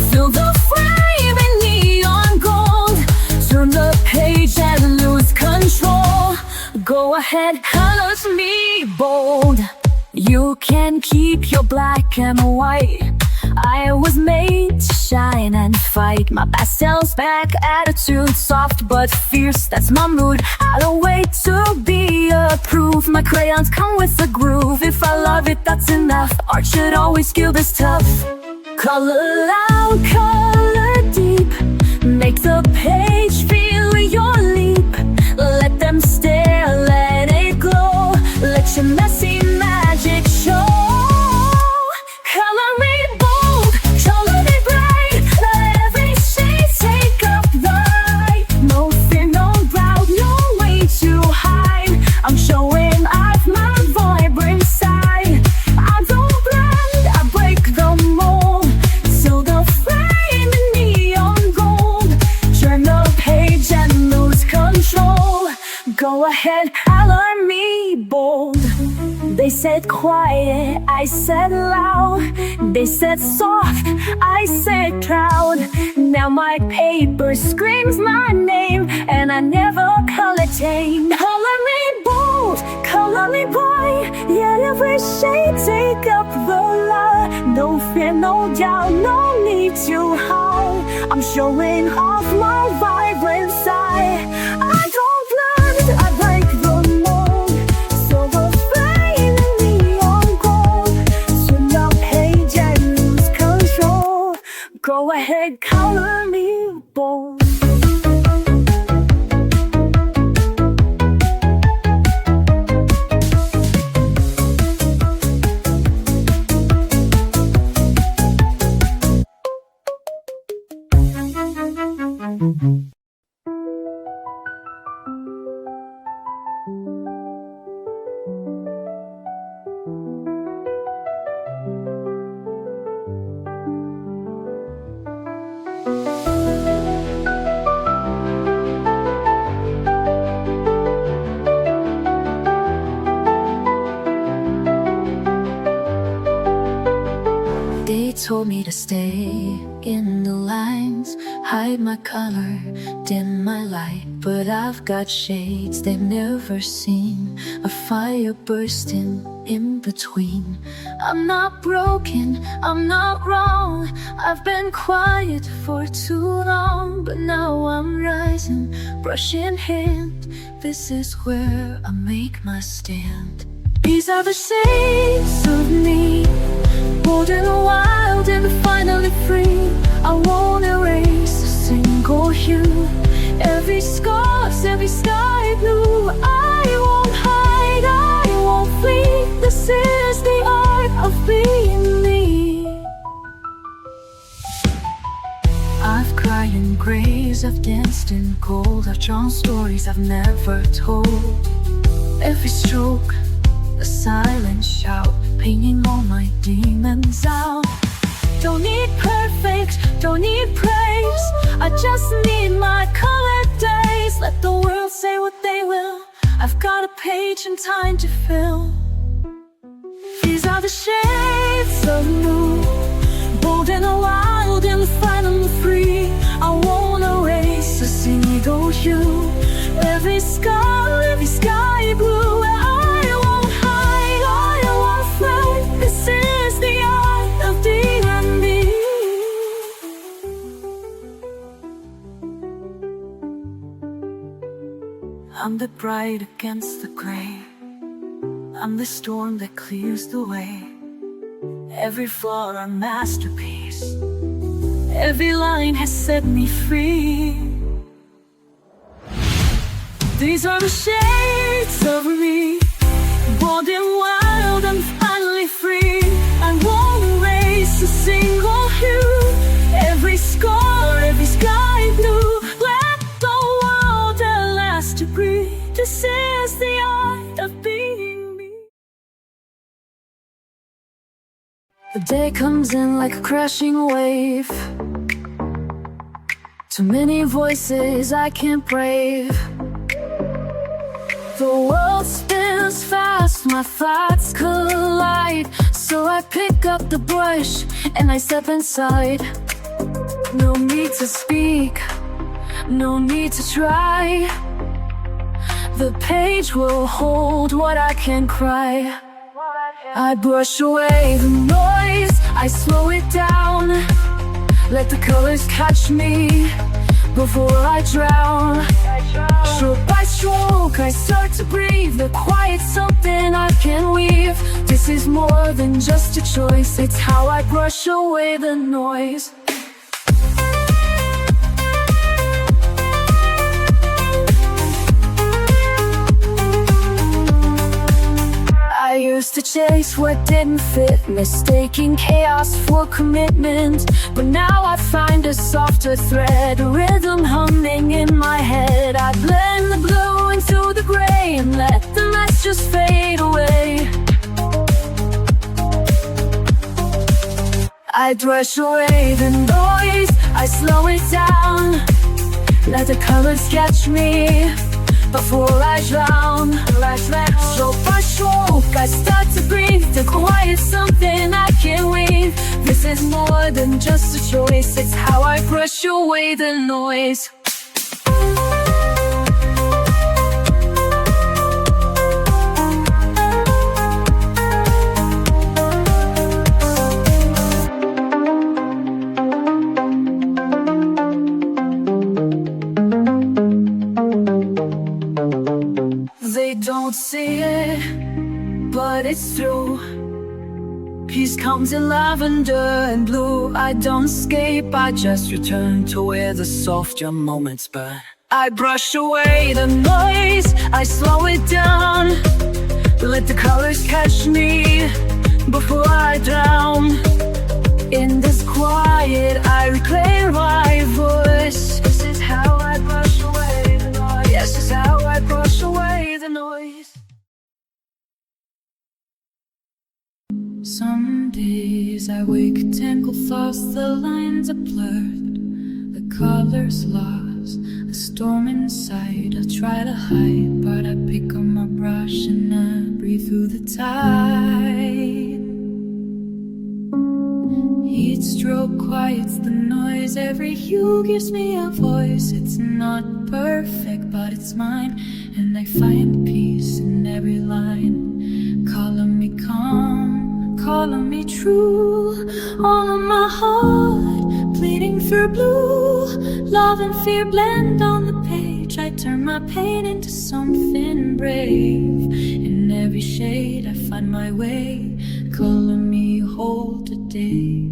Fill the frame in neon gold. Turn the page and lose control. Go ahead, colors me bold. You can keep your black and white. I was made to shine and fight. My pastel's back, attitude soft but fierce. That's my mood, I don't wait to be approved. My crayons come with a groove. If I love it, that's enough. Art should always feel this tough. Color loud, color deep. Make the page feel your leap. Let them stare, let it glow. Let your messy magic show. Color me bold, color me bright. Let every shade take up the light. No fear, no doubt, no way to hide. I'm showing off my vibrant side. I don't blend, I break the mold. Till the frame in neon gold. Turn the page and lose control. Go ahead, color me bold. They said quiet, I said loud. They said soft, I said proud. Now my paper screams my name, and I never color tame. Color me bold, color me bright. Yet every shade take up the light. No fear, no doubt, no need to hide. I'm showing off my vibrant side. I don't blend, I break the mold. So the flame in neon gold. Turn the page and lose control. Go ahead, color me bold. They told me to stay in the lines, hide my color, dim my light. But I've got shades they've never seen, a fire bursting in between. I'm not broken, I'm not wrong. I've been quiet for too long, but now I'm rising, brush in hand. This is where I make my stand. These are the shades of me, bold and wild and finally free. I won't erase a single hue. Every scar's, every sky blue. I won't hide, I won't flee. This is the art of being me. I've cried in grays, I've danced in gold. I've drawn stories I've never told. Every stroke, a silent shout, painting all my demons out. Don't need perfect, don't need praise. I just need my colored days. Let the world say what they will. I've got a page and time to fill. These are the shades of blue, bold and wild and finally free. I won't erase a single hue. Every scar, every sky blue. I'm the bright against the gray. I'm the storm that clears the way. Every flaw a masterpiece. Every line has set me free. These are the shades of me, bold and wild, I'm finally free. I won't erase a single hue. Every scar, every sky blue. Let the world at last to breathe. This is the art of being me. The day comes in like a crashing wave. Too many voices I can't brave. The world spins fast, my thoughts collide. So I pick up the brush and I step inside. No need to speak, no need to try. The page will hold what I can cry. I brush away the noise, I slow it down. Let the colors catch me before I drown. Stroke by stroke, I start to breathe. The quiet's something I can weave. This is more than just a choice. It's how I brush away the noise. I used to chase what didn't fit, mistaking chaos for commitment. But now I find a softer thread, a rhythm humming in my head. I blend the blue into the gray and let the mess just fade away. I brush away the noise, I slow it down. Let the colors catch me before I drown. Stroke by stroke, I start to breathe. The quiet's something I can weave. This is more than just a choice. It's how I brush away the noise. They don't see it, but it's true. Peace comes in lavender and blue. I don't escape, I just return to where the softer moments burn. I brush away the noise, I slow it down. Let the colors catch me before I drown. In this quiet, I reclaim my voice. This is how I brush away the noise. Yes, this is how I brush away the noise. Some days I wake, tangled thoughts, the lines are blurred, the colors lost, a storm inside. I try to hide, but I pick up my brush and I breathe through the tide. Each stroke quiets the noise, every hue gives me a voice. It's not perfect, but it's mine, and I find peace in every line. Calling me calm, calling me true. All of my heart bleeding through blue. Love and fear blend on the page. I turn my pain into something brave. In every shade I find my way. Calling me whole today.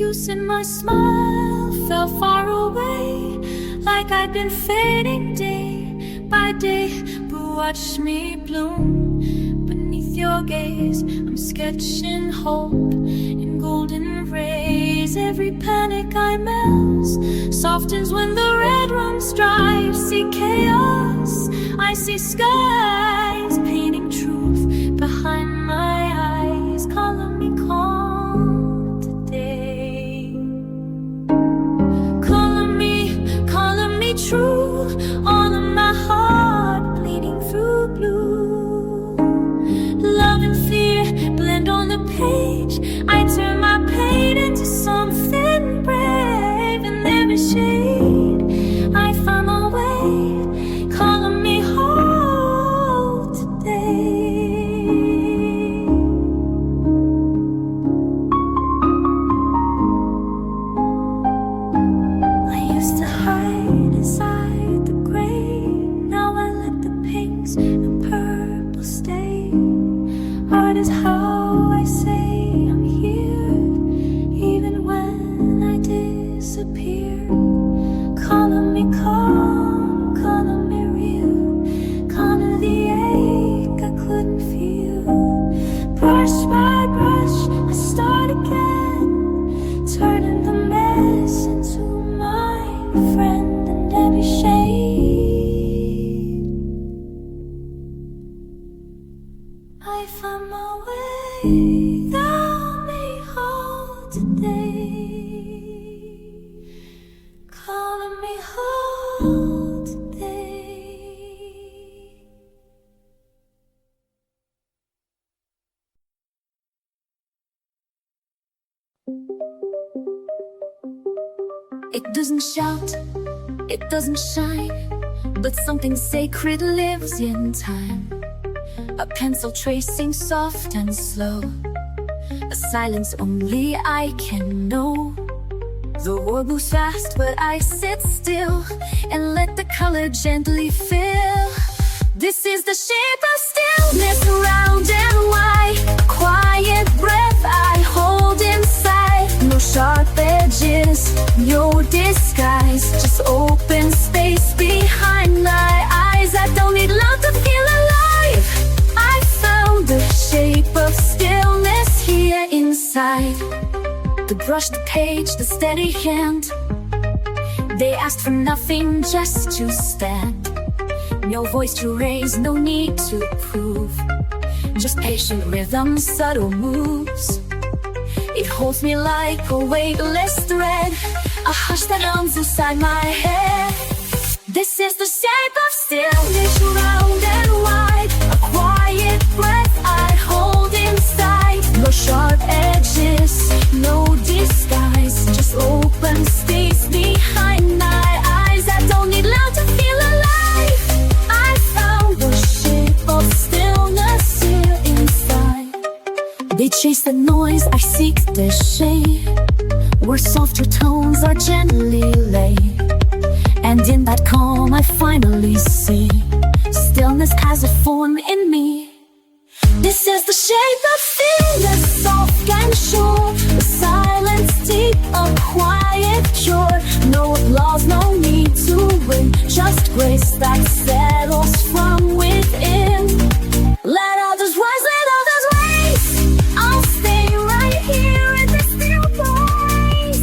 You said my smile fell far away, like I'd been fading day by day. But watch me bloom beneath your gaze. I'm sketching hope in golden rays. Every panic I melt softens when the red runs dry. I see chaos, I see skies, painting truth behind my eyes. Calling me calm today. Calling me true. All of my heart bleeding through blue. Love and fear blend on the page. I turn my pain into something brave. In every shade I find my way. Calling me whole today. I used to hide inside the gray. Now I let the friend in every shade. I found my way, thou me hold today, calling me home today. It doesn't shout, it doesn't shine, but something sacred lives in time. A pencil tracing soft and slow, a silence only I can know. The world moves fast, but I sit still and let the color gently fill. This is the shape of stillness, round and wide, a quiet breath I hold inside. No sharp edges, no disguise, just open space behind my eyes. I don't need love to feel alive. I found the shape of stillness here inside. The brush, the page, the steady hand, they asked for nothing, just to stand. No voice to raise, no need to prove, just patient rhythm, subtle moves. It holds me like a weightless thread, a hush that hums inside my head. This is the shape of stillness, round and wide, a quiet breath I hold inside. No sharp edges, no disguise, just open space behind my eyes. I don't need love to feel alive. I found the shape of stillness here inside. They chase the noise, I seek the shade, where softer tones are gently laid. And in that calm I finally see stillness has a form in me. This is the shape of stillness, soft and sure, the silence deep, a quiet cure. No applause, no need to win, just grace that settles from within. Let others rise, let others raise. I'll stay right here in this still place.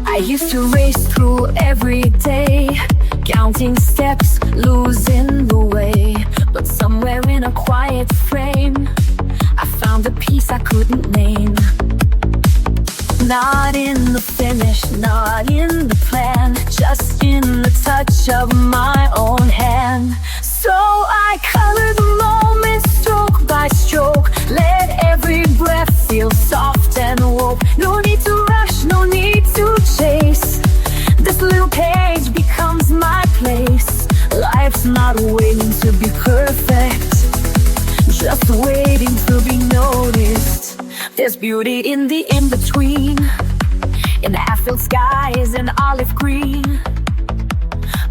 I used to race through every day, counting steps, losing the way. But somewhere in a quiet frame, I found a peace I couldn't name. Not in the finish, not in the plan, just in the touch of my own hand. So I color the moment, stroke by stroke, let every breath feel soft and woke. No need to rush, no need to chase. This little page becomes my place. Life's not waiting to be perfect, just waiting to be noticed. There's beauty in the in-between, in half-filled skies and olive green.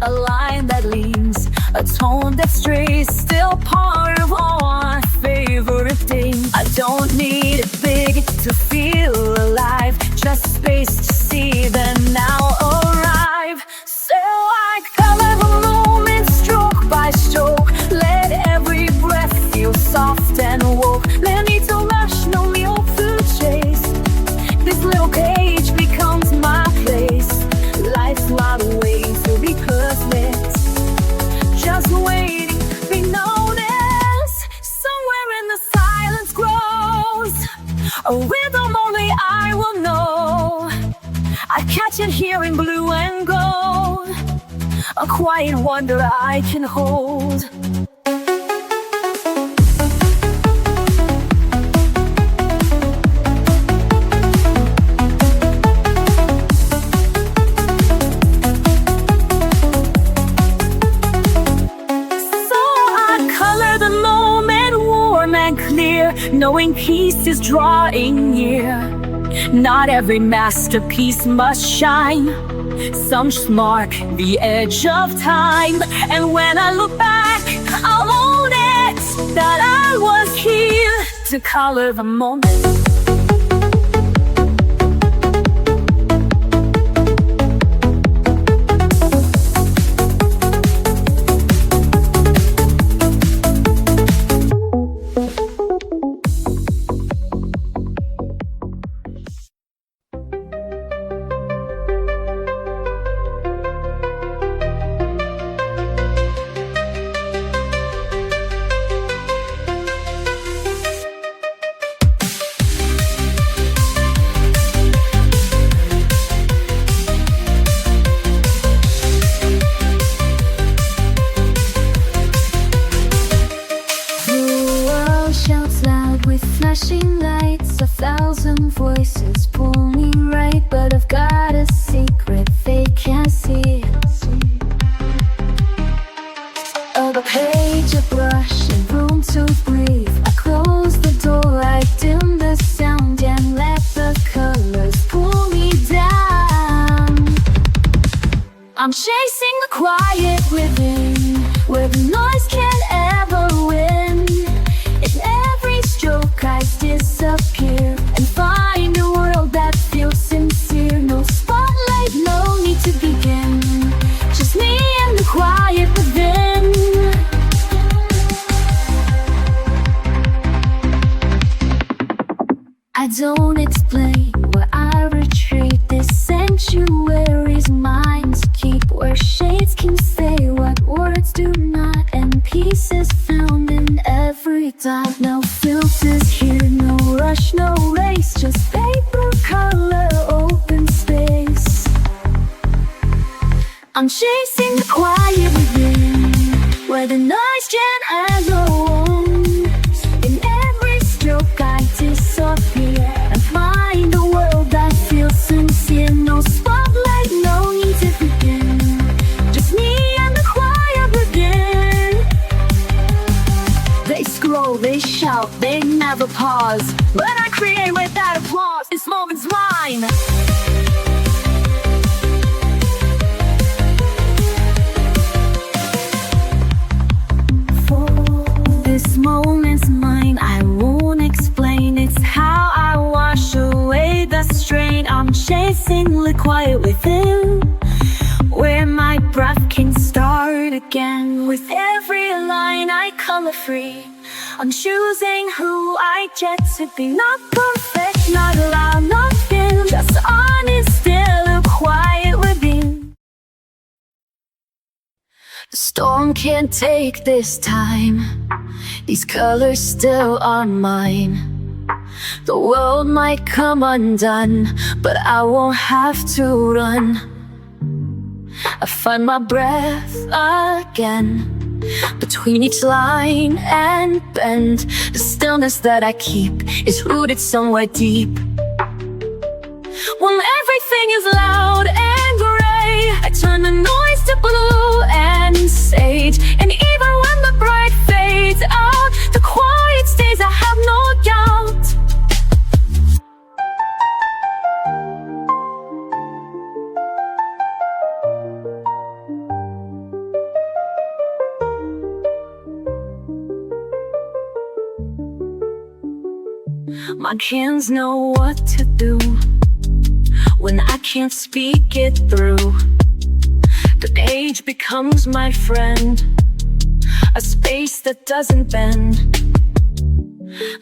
A line that leans, a tone that strays, still part of all my favorite things. I don't need it big to feel alive, just space to see the now arrive. So I color the moment, stroke by stroke, let every breath feel soft and woke. No need to rush, no need to chase. This little page becomes my place. Life's not waiting to be perfect, just waiting to be noticed. Somewhere in the silence grows a rhythm only I will know. I catch it here in blue and gold, a quiet wonder I can hold. Knowing peace is drawing near. Not every masterpiece must shine, some just mark the edge of time. And when I look back, I'll own it, that I was here to color the moment. I'm chasing the quiet within, where the noise can't ever win. In every stroke I disappear and find a world that feels sincere. No spotlight, no need to begin, just me and the quiet within. I don't explain where I retreat. This sanctuary's mine to keep, where shades can say what words do not, and peace is found in every dot. No filters here, no rush, no race, just paper, color, open space. I'm chasing the quiet within, where the noise can't ever won. In every stroke I disappear and find a world that feels sincere. No spotlight, no need to begin, just me and the quiet within. They scroll, they shout, they never pause, but I create without applause. This moment's mine. This moment's mine, I won't explain. It's how I wash away the strain. I'm chasing the quiet within, where my breath can start again. With every line I color free, I'm choosing who I get to be. Not perfect, not loud, not thin, just honest, still a quiet within. The storm can't take this time, these colors still are mine. The world might come undone, but I won't have to run. I find my breath again, between each line and bend. The stillness that I keep is rooted somewhere deep. When everything is loud and gray, I turn the noise to blue and sage. And even when the bright fades out, the quiet stays, I have no doubt. My hands know what to do when I can't speak it through. The page becomes my friend, a space that doesn't bend.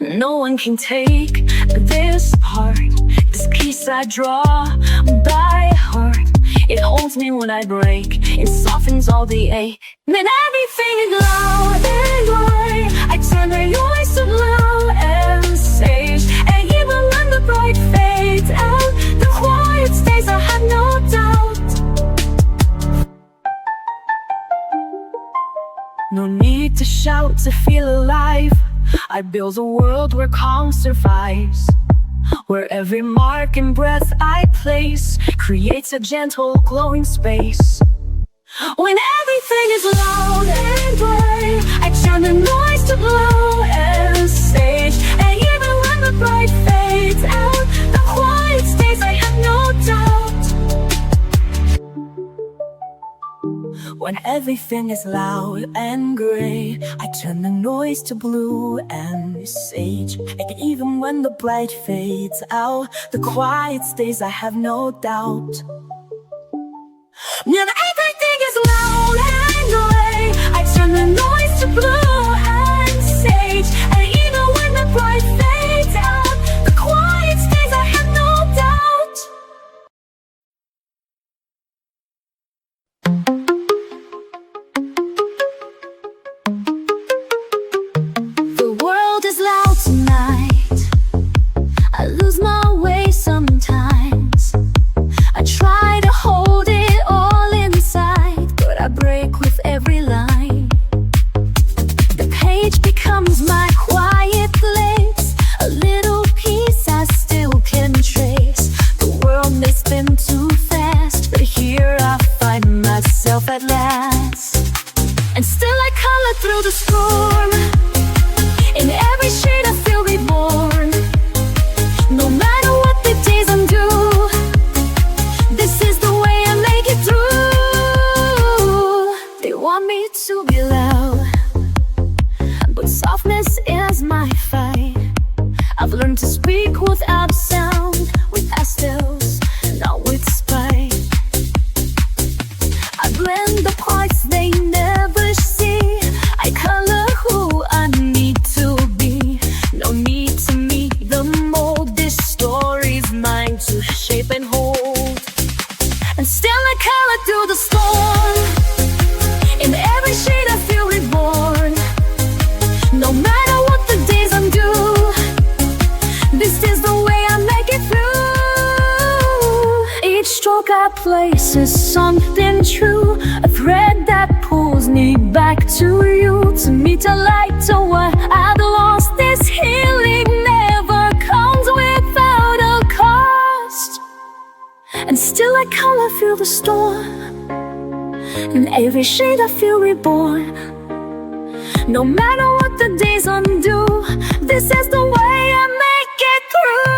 No one can take this part, this piece I draw by heart. It holds me when I break, it softens all the ache. Then everything is loud and gray, I turn the noise to blue and sage. And even when the bright fades out, the quiet stays, I have no doubt. No need to shout to feel alive, I build a world where calm survives, where every mark and breath I place creates a gentle glowing space. When everything is loud and gray, I turn the noise to blue and sage. And even when the bright fades out, the quiet stays, I have no doubt. When everything is loud and gray, I turn the noise to blue and sage. And even when the bright fades out, the quiet stays, I have no doubt. When everything is loud and gray, I turn the noise to blue and sage. And even when the bright fades out, the quiet stays, I have no doubt. The world is loud tonight, I lose my way sometimes. I try to hold it all inside, but I break with every line. The page becomes my quiet place, a little piece I still can trace. The world may spin too fast, but here I find myself at last. And still I color through the storm, in every shade I feel reborn. No matter what the days undo, this is the way I make it through. I've learned to speak without sound, with pastels, not with spite. I blend the parts they never see. I color who I need to be. No need to meet the mold. This story's mine to shape and hold. And still I color through the storm. In every shade I feel reborn. No matter what the days undo, this is the way I make it through. Each stroke I place is something true, a thread that pulls me back to you. To meet a light to what I've lost. This healing never comes without a cost. And still I color through the storm. In every shade I feel reborn. No matter what the days undo, this is the way I make it through.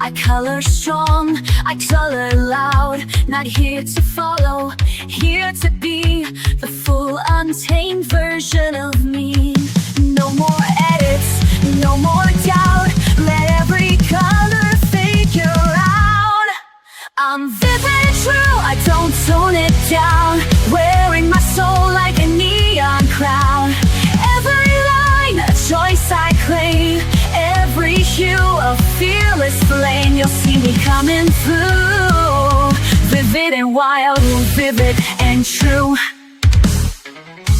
I color strong, I color loud. Not here to follow, here to be the full untamed version of me. No more edits, no more doubt. Let every color figure out. I'm vivid and true, I don't tone it down. Wearing my soul like a neon crown. Every line, a choice I claim. Every hue, a fearless flame. You'll see me coming through. Vivid and wild, vivid and true.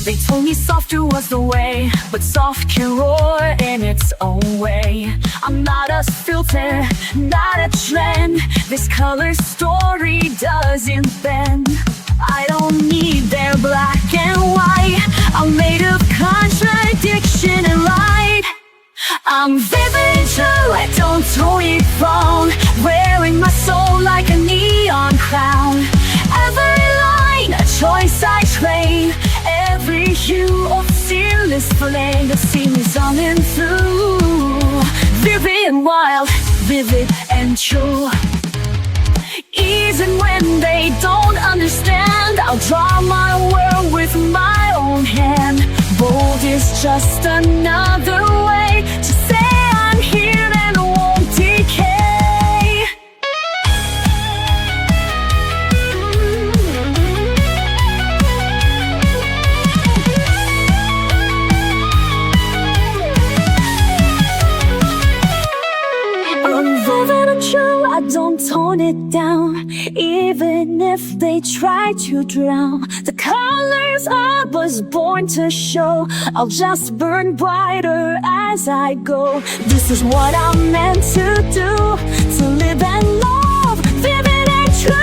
They told me softer was the way, but soft can roar in its own way. I'm not a filter, not a trend. This color story doesn't bend. I don't need their black and white. I'm made of contradiction and light. I'm vivid and true, I don't tone it wrong. Wearing my soul like a neon crown. Every line, a choice I claim. Every hue of fearless flame. To see me zooming through. Vivid and wild, vivid and true. Even when they don't understand, I'll draw my world with my own hand. Bold is just another way to say I'm here and won't decay. I'm vivid and true, I don't tone it down. Even if they try to drown, the colors I was born to show. I'll just burn brighter as I go. This is what I'm meant to do, to live and love, vivid and true.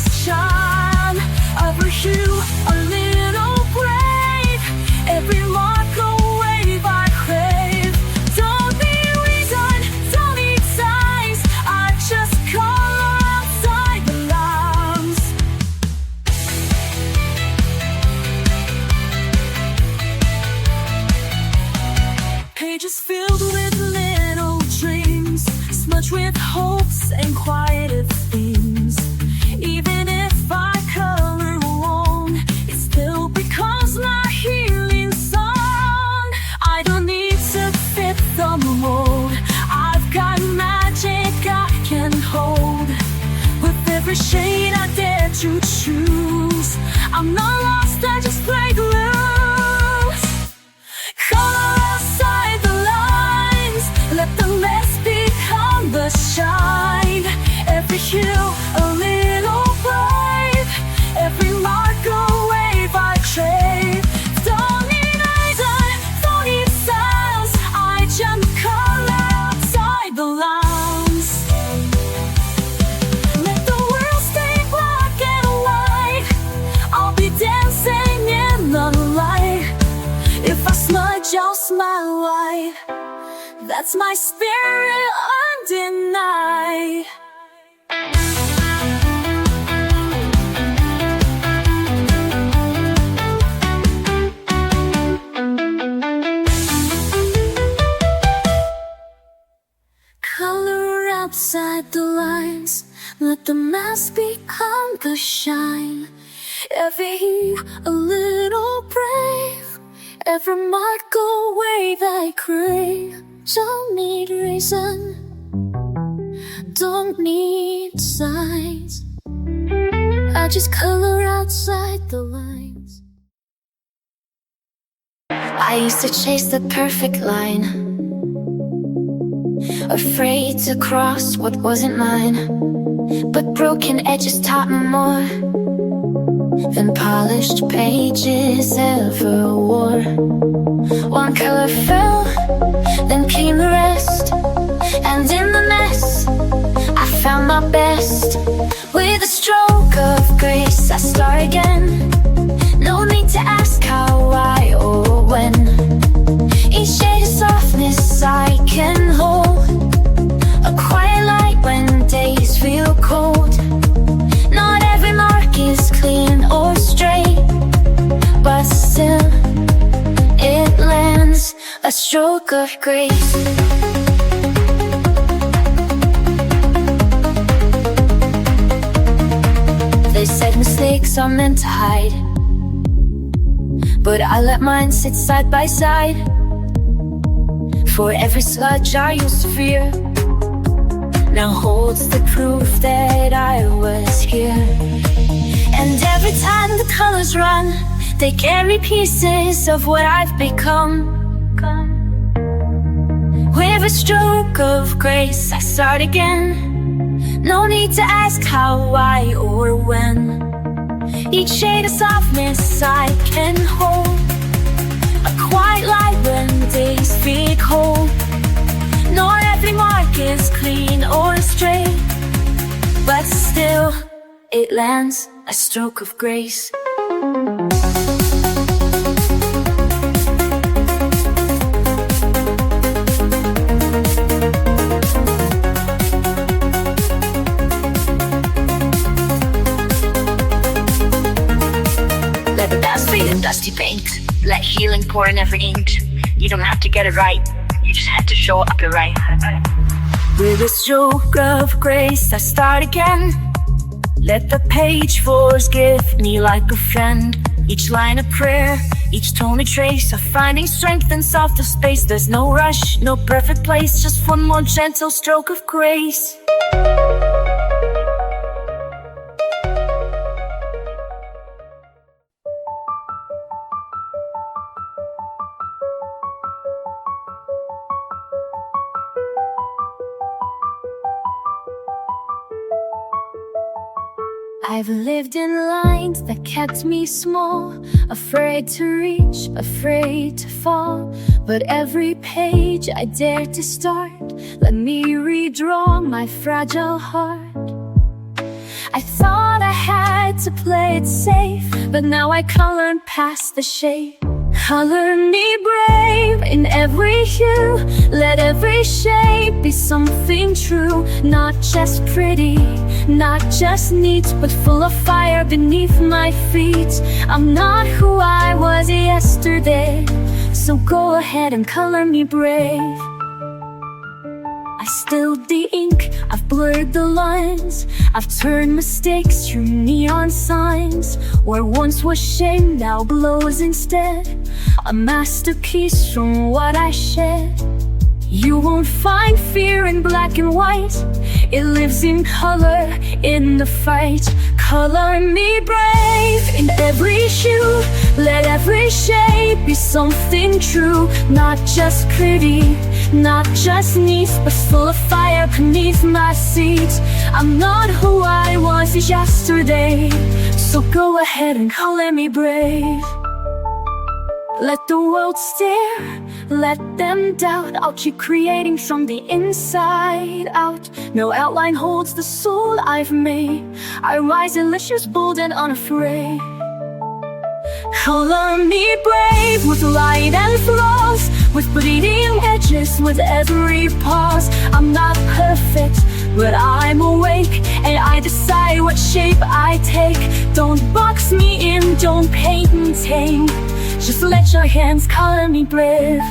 shine. Every hue, a little brave. Every mark, a wave I crave. Don't need reason, don't need signs. I just color outside the lines. Pages filled with little dreams, smudged with hopes and quieted themes. Even if I color wrong, it still becomes my healing song. I don't need to fit the mold. I've got magic I can hold. With every shade I dare to choose, I'm not lost, I just break loose. Color outside the lines, let the mess become the shine. Every hue, a little brave. Every mark, a wave I crave. Don't need reason, don't need signs. I jump color outside the lines. Let the world stay black and white. I'll be dancing in the light. If I smudge, I'll smile wide. That's my spirit undenied. Color outside the lines, let the mask become the shine. Every hue, a little brave. Every mark, a wave I crave. Don't need reason, don't need signs. I just color outside the lines. I used to chase the perfect line, afraid to cross what wasn't mine. But broken edges taught me more than polished pages ever wore. One color fell, then came the rest, and in the mess I found my best. With a stroke of grace I start again. No need to ask how, why, or when. Each shade of softness I can hold, a quiet light when days feel cold. Not every mark is clean or straight, but still it lands, a stroke of grace. They said mistakes are meant to hide, but I let mine sit side by side. For every sludge I used to fear now holds the proof that I was here. And every time the colors run, they carry pieces of what I've become. With a stroke of grace I start again. No need to ask how, why, or when. Each shade of softness I can hold, a quiet light when days feel cold. Not every mark is clean or straight, but still it lands, a stroke of grace. Let the dust fade in dusty paint. Let healing pour in every ink. You don't have to get it right, you just have to show up your right. With a stroke of grace I start again. Let the page forgive me like a friend. Each line a prayer, each tone a trace of finding strength in softer space. There's no rush, no perfect place, just one more gentle stroke of grace. I've lived in lines that kept me small, afraid to reach, afraid to fall. But every page I dared to start, let me redraw my fragile heart. I thought I had to play it safe, but now I colored past the shade. Color me brave in every hue. Let every shape be something true. Not just pretty, not just neat, but full of fire beneath my feet. I'm not who I was yesterday, so go ahead and color me brave. I spilled the ink, I've blurred the lines, I've turned mistakes to neon signs. Where once was shame, now glows instead, a masterpiece from what I shed. You won't find fear in black and white, it lives in color, in the fight. Color me brave in every hue. Let every shape be something true. Not just pretty, not just neat, but full of fire beneath my seat. I'm not who I was yesterday, so go ahead and color me brave. Let the world stare, let them doubt. I'll keep creating from the inside out. No outline holds the soul I've made. I rise delicious, bold and unafraid. Color me brave with light and flaws, with bleeding edges, with every pause. I'm not perfect, but I'm awake, and I decide what shape I take. Don't box me in, don't paint me tame. Just let your hands color me brave.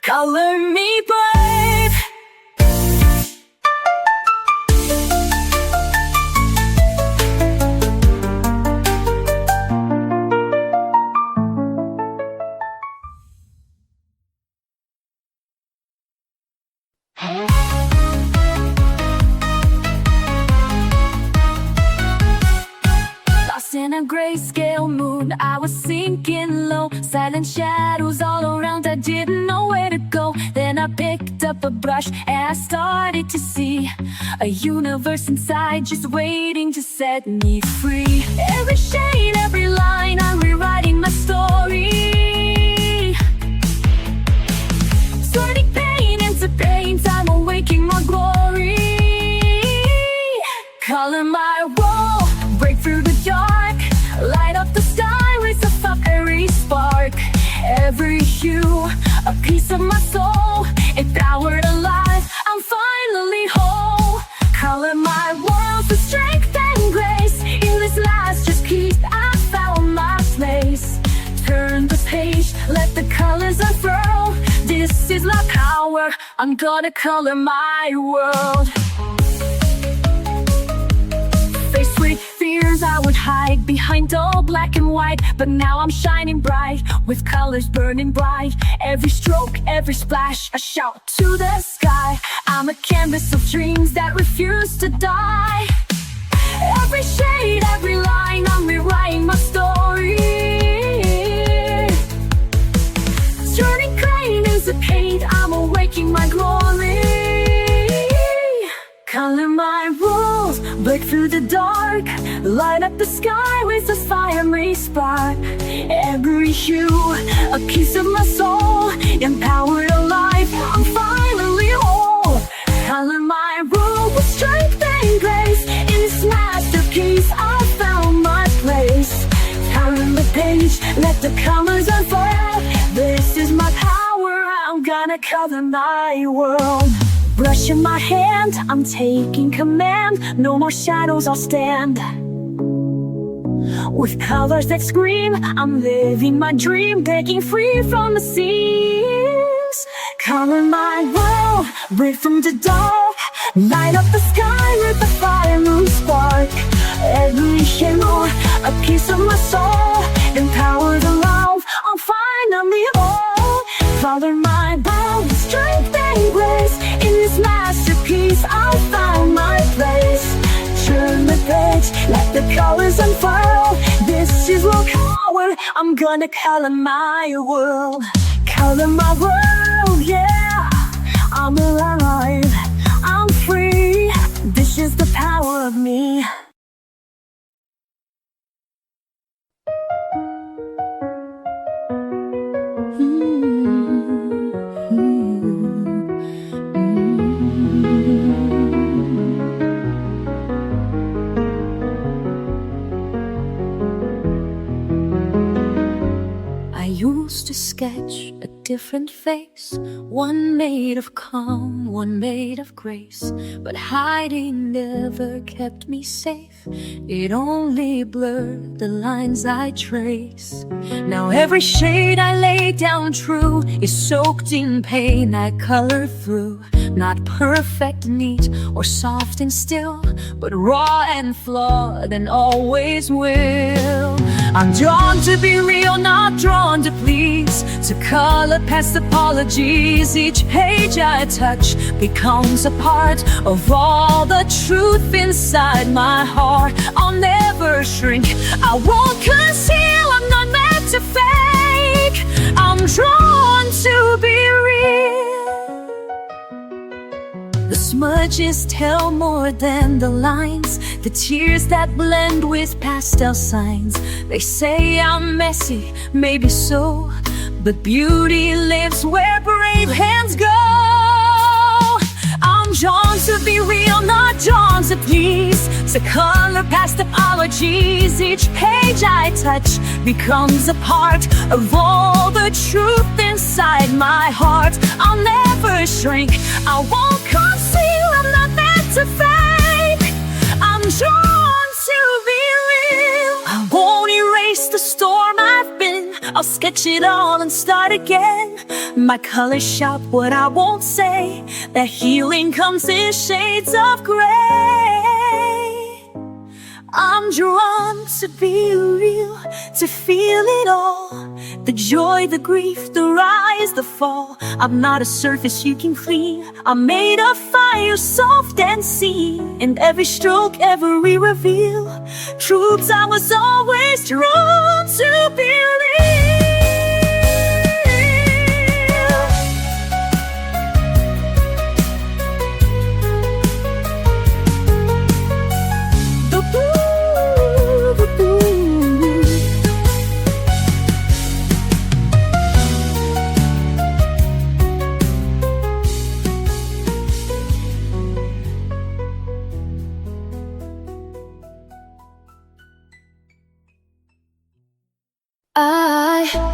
Color me brave. Lost in a grayscale mood, I was sinking low. Silent shadows all around, I didn't know where to go. Then I picked up a brush and I started to see a universe inside just waiting to set me free. Every shade, every line, I'm rewriting my story. Turning pain into paint, I'm awaking my glory. Color my wall, break through the dark, light up the sky with a fiery spark. Every hue, a piece of my soul, empowered alive, I'm finally whole. Color my world with strength and grace. In this last just piece, I found my place. Turn the page, let the colors unfurl. This is my power, I'm gonna color my world. Faced with fears I would hide behind all black and white, but now I'm shining bright, with colors burning bright. Every stroke, every splash, a shout to the sky. I'm a canvas of dreams that refuse to die. Every shade, every line, I'm rewriting my story. Turning pain into paint, I'm awaking my glory. Color my rules, break through the dark, light up the sky with a fiery spark. Every hue, a piece of my soul, empowered alive, I'm finally whole. Color my rule with strength and grace. In this masterpiece, I found my place. Turn the page, let the colors unfurl. This is my power, I'm gonna color my world. Brush in my hand, I'm taking command. No more shadows, I'll stand. With colors that scream, I'm living my dream, breaking free from the seams. Color my world, break from the dark, light up the sky with a fiery spark. Every hue, a piece of my soul, empowered alive, I'm finally whole. Color my world with strength and grace. In this masterpiece, I found my place. Turn the page, let the colors unfurl. This is my power, I'm gonna color my world. Color my world, yeah. I'm alive, I'm free. This is the power of me. tools to sketch a different face, one made of calm, one made of grace. But hiding never kept me safe, it only blurred the lines I trace. Now every shade I lay down true is soaked in pain I color through. Not perfect, neat, or soft and still, but raw and flawed and always will. I'm drawn to be real, not drawn to please, to color past apologies. Each page I touch becomes a part of all the truth inside my heart. I'll never shrink, I won't conceal, I'm not meant to fake. I'm drawn to be real. The smudges tell more than the lines, the tears that blend with pastel signs. They say I'm messy, maybe so, but beauty lives where brave hands go. I'm drawn to be real, not drawn to please, to color past apologies. Each page I touch becomes a part of all the truth inside my heart. I'll never shrink, I won't conceal, I'm not meant to fake. I'm drawn to be real. I won't erase the storm I've been, I'll sketch it all and start again. My colors shout what I won't say, that healing comes in shades of gray. I'm drawn to be real, to feel it all, the joy, the grief, the rise, the fall. I'm not a surface you can clean, I'm made of fire, soft and seen. In every stroke, every reveal, truths I was always drawn to believe.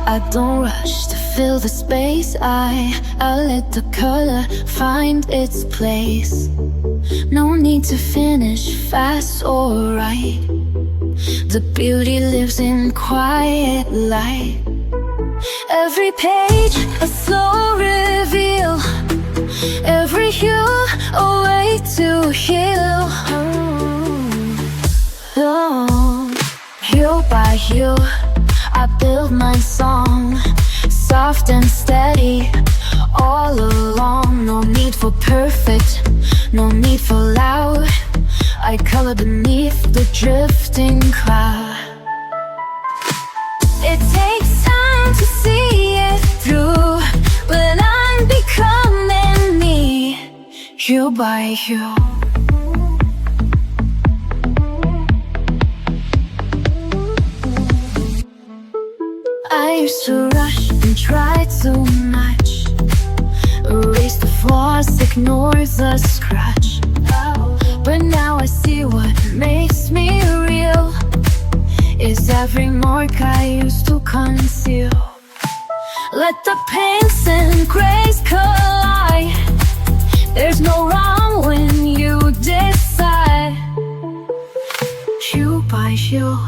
I don't rush to fill the space. I let the color find its place. No need to finish fast or right. The beauty lives in quiet light. Every page a slow reveal, every hue a way to heal. Hue by hue I build my song, soft and steady all along. No need for perfect, no need for loud. I color beneath the drifting cloud. It takes time to see it through, but I'm becoming me, hue by hue. I used to rush and try too much, erase the flaws, ignore the scratch. But now I see what makes me real is every mark I used to conceal. Let the paints and grays collide, there's no wrong when you decide. Hue by hue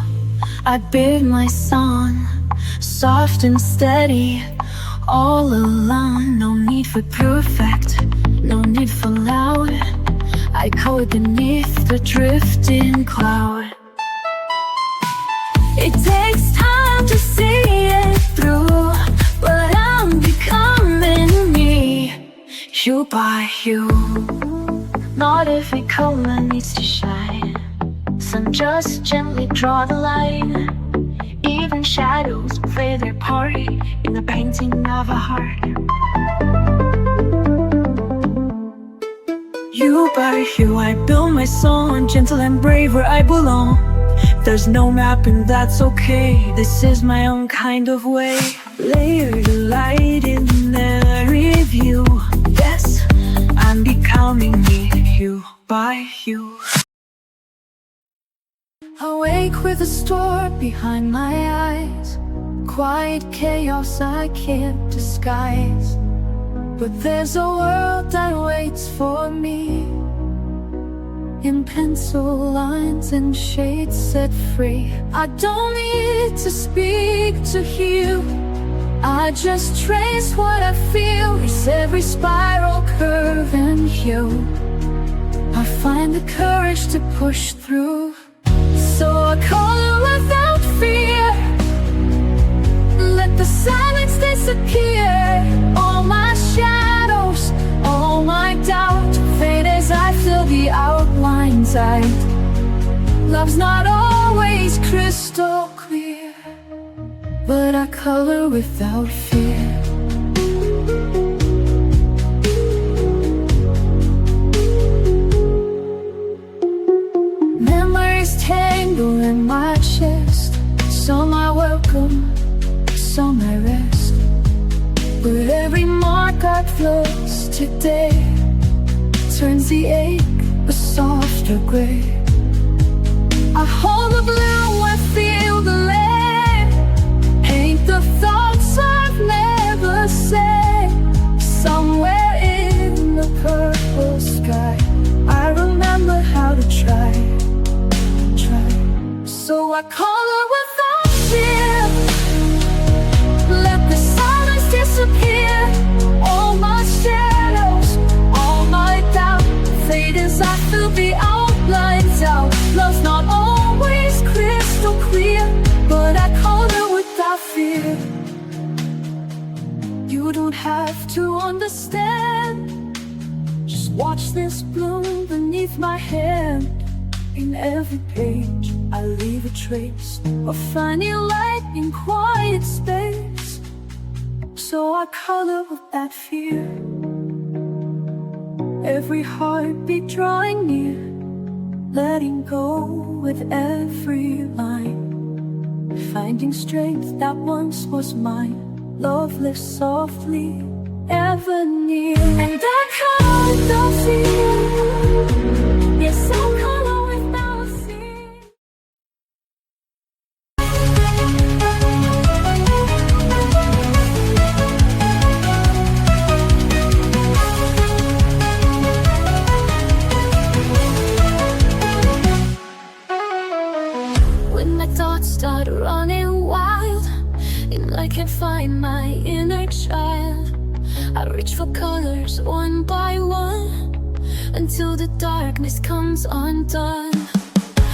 I build my song, soft and steady all along. No need for perfect, no need for loud. I color beneath the drifting cloud. It takes time to see it through, but I'm becoming me, hue by hue. Not every color needs to shine, some just gently draw the line. Even shadows play their part in the painting of a heart. Hue by hue I build my song, gentle and brave where I belong. There's no map and that's okay, this is my own kind of way. Layered light in every view, yes, I'm becoming me, hue by hue. Awake with a storm behind my eyes, quiet chaos I can't disguise. But there's a world that waits for me, in pencil lines and shades set free. I don't need to speak to heal, I just trace what I feel. It's every spiral, curve and hue. I find the courage to push through. So I color without fear, let the silence disappear. All my shadows, all my doubt fade as I fill the outlines. Love's not always crystal clear, but I color without fear. Memories tangle in my chest, some I welcome, some I rest. But every mark I close today turns the ache a softer gray. I hold the blue and feel the lead, paint the thoughts I've never said. Somewhere in the purple sky I remember how to try. So I color without fear, let the silence disappear. All my shadows, all my doubt fade as I fill the outlines out. Love's not always crystal clear, but I color without fear. You don't have to understand, just watch this bloom beneath my hand. In every page I leave a trace of finding light in quiet space. So I color without fear, every heartbeat drawing near, letting go with every line, finding strength that once was mine. Love lives softly, ever near. And I color without fear, yes, I color without fear. When my thoughts start running wild and I can't find my inner child, I reach for colors one by one until the darkness comes undone.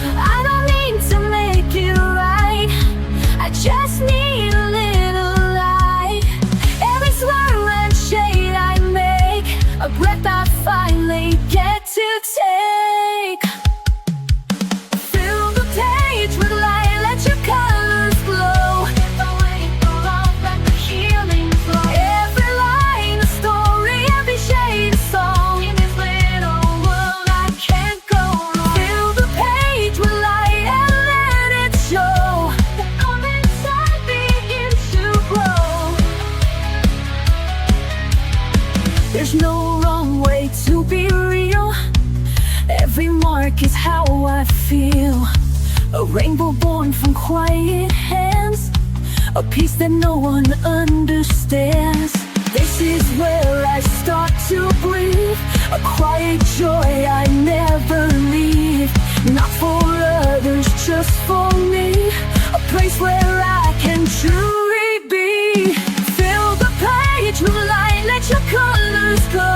I don't need to make it right, I just need a little light. Every swirl and shade I make, a breath I finally get to take. Fill the page with light, let your colors glow. Don't wait for love, let the healing flow. Every line a story, every shade a song. In this little world I can't go wrong. Fill the page with light and let it show. The calm inside begins to grow. There's no wrong way to be real, every mark is how I feel. A rainbow born from quiet hands, a peace that no one understands. This is where I start to breathe, a quiet joy I never leave. Not for others, just for me, a place where I can truly be. Fill the page with light, let your colors go.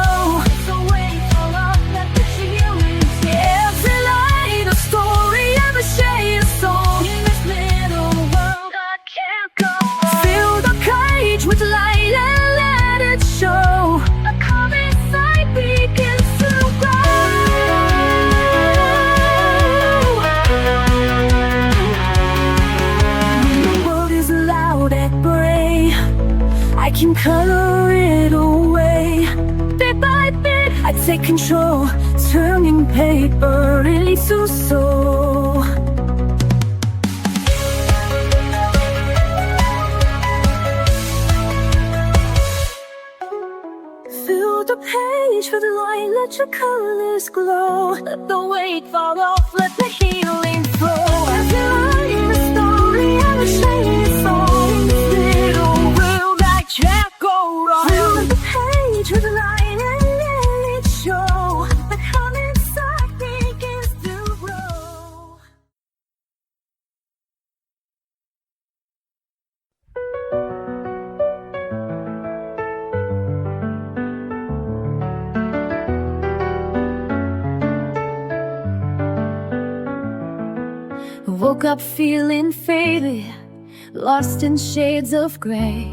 So wait for love, let the healing flow. Every light a story, every shade a song. In this little world I can't go wrong. Fill the page with light and let it show. A calm inside begins to grow. The world is loud and gray, I can color it away. Bit by bit I take control, turning paper into soul. Fill the page with light, let your colors glow. Let the weight fall off, let the healing flow. Every line a story, every shade a song. woke up feeling faded, lost in shades of gray.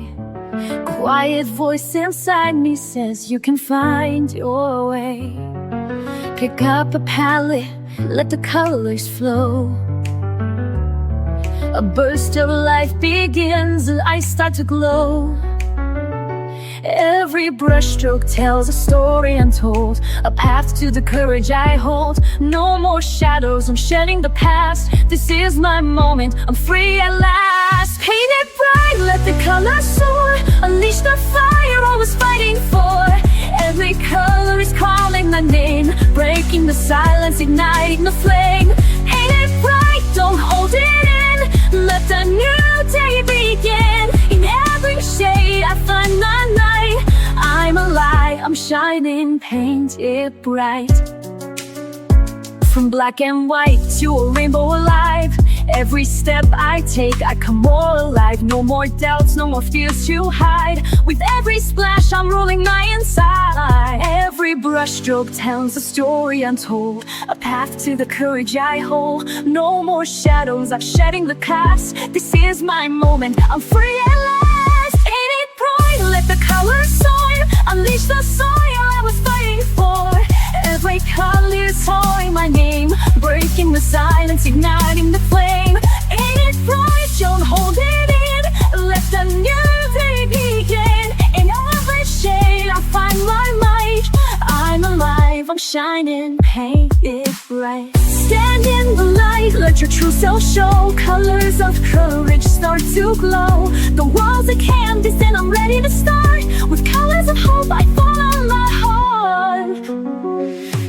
Quiet voice inside me says you can find your way. Pick up a palette, let the colors flow. A burst of life begins as I start to glow. Every brushstroke tells a story untold, a path to the courage I hold. No more shadows, I'm shedding the past. This is my moment, I'm free at last. Paint it bright, let the colors soar. Unleash the fire I was fighting for. Every color is calling my name, breaking the silence, igniting the flame. Paint it bright, don't hold it in. Let the new day begin. In every shade I find my light. I'm alive, I'm shining, paint it bright. From black and white to a rainbow alive. Every step I take, I come more alive. No more doubts, no more fears to hide. With every splash, I'm rolling my inside. Every brushstroke tells a story untold, a path to the courage I hold. No more shadows, I'm shedding the past. This is my moment, I'm free at last. Paint it bright, let the colors soar. Unleash the soil I was fighting for. Every color is calling my name, breaking the silence, igniting the flame. Ain't it bright, don't hold it in. Let the new day begin. In every shade I find my light. I'm alive, I'm shining, paint it bright. Stand in the light, let your true self show. Colors of courage start to glow. The world's a canvas and I'm ready to start. With colors of hope I follow my heart.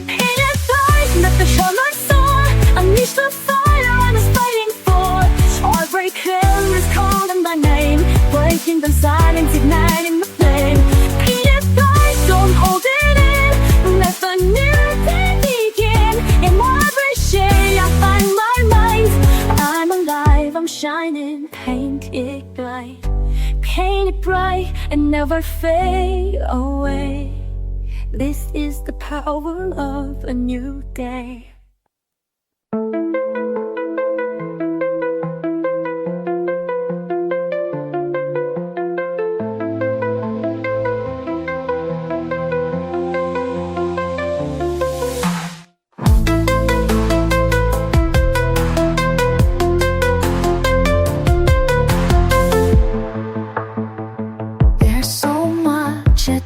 Paint it bright, let the colors soar. Unleash the fire I was fighting for. Every color is calling my name, breaking the silence, igniting the flame. Paint it bright, don't hold it in. Let the new day begin. In every shade I find my light. I'm alive, I'm shining, paint it bright. Paint it bright and never fade away. This is the power of a new day.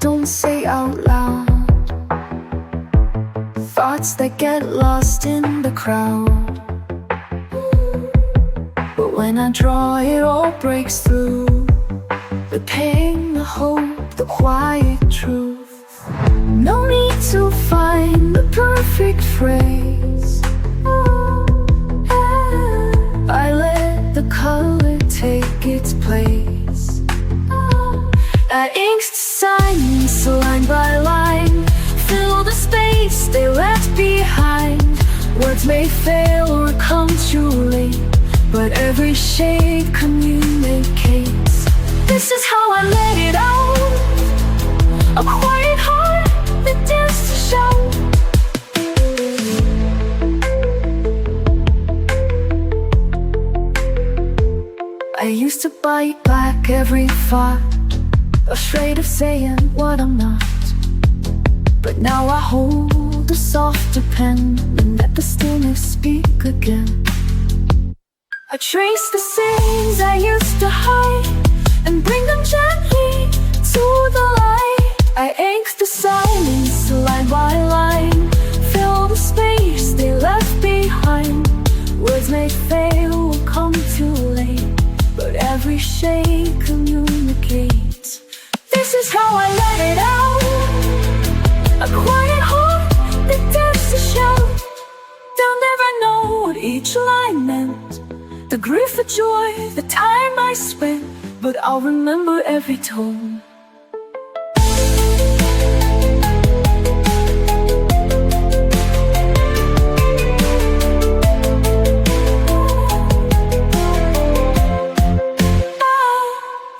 Don't say out loud, thoughts that get lost in the crowd. But when I draw, it all breaks through. The pain, the hope, the quiet truth. No need to find the perfect phrase. I let the color take its place. That ink's silence, line by line, fill the space they left behind. Words may fail or come too late, but every shade communicates. This is how I let it out. A quiet heart that dares to shout. I used to bite back every thought, afraid of saying what I'm not. But now I hold a softer pen and let the stillness speak again. I trace the scenes I used to hide and bring them gently to the light. I ink the silence line by line, fill the space they left behind. Words may fail or come too late, but every shade communicates. This is how I let it out. A quiet heart that dares to shout. They'll never know what each line meant, the grief, the joy, the time I spent, but I'll remember every tone.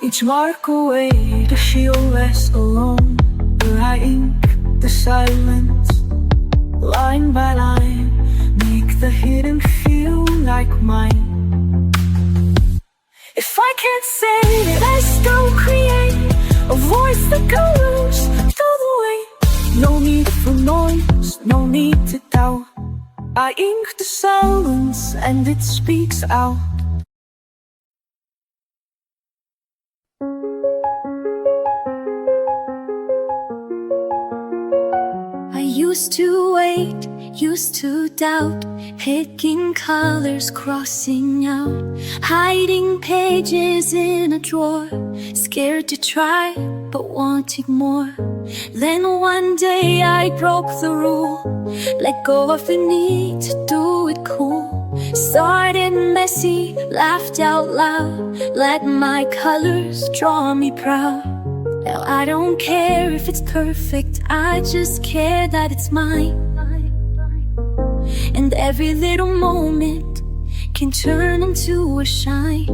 Each mark a way to feel less alone. Where I ink the silence, line by line, make the hidden feel like mine. If I can't say it, I still create a voice that goes through the way. No need for noise, no need to doubt. I ink the silence and it speaks out. I used to wait, used to doubt, picking colors, crossing out, hiding pages in a drawer, scared to try, but wanting more. Then one day I broke the rule, let go of the need to do it cool. Started messy, laughed out loud, let my colors draw me proud. Now I don't care if it's perfect, I just care that it's mine. And every little moment can turn into a shine.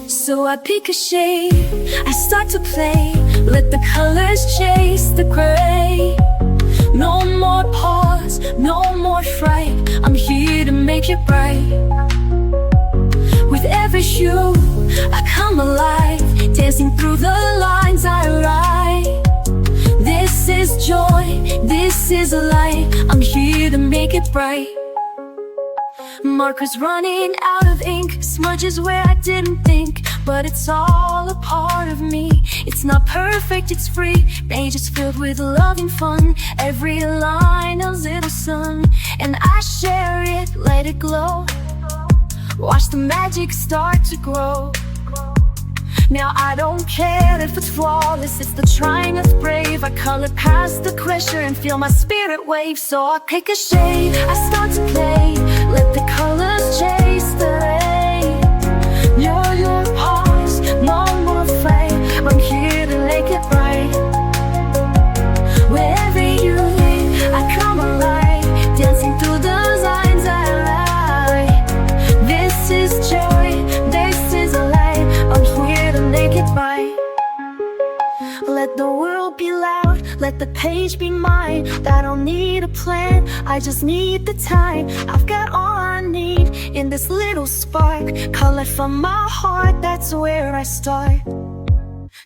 So I pick a shade, I start to play, let the colors chase the gray. No more pause, no more fright, I'm here to make it bright. With every hue, I come alive, dancing through the lines I write. This is joy, this is light, I'm here to make it bright. Markers running out of ink, smudges where I didn't think, but it's all a part of me. It's not perfect, it's free, pages filled with love and fun. Every line a little sun, and I share it, let it glow. Watch the magic start to grow. Now I don't care if it's flawless, it's the trying that's brave. I color past the pressure and feel my spirit wave. So I pick a shade, I start to play, let the colors chase the rain. Your pause, no more afraid, I'm here to make it right. Wherever you live, I come alive, dancing through the lines I write. This is joy, this is a light, I'm here to make it right. Let the world be loud, let the page be mine. I don't need a plan, I just need the time. I've got all I need in this little spark. Color from my heart, that's where I start.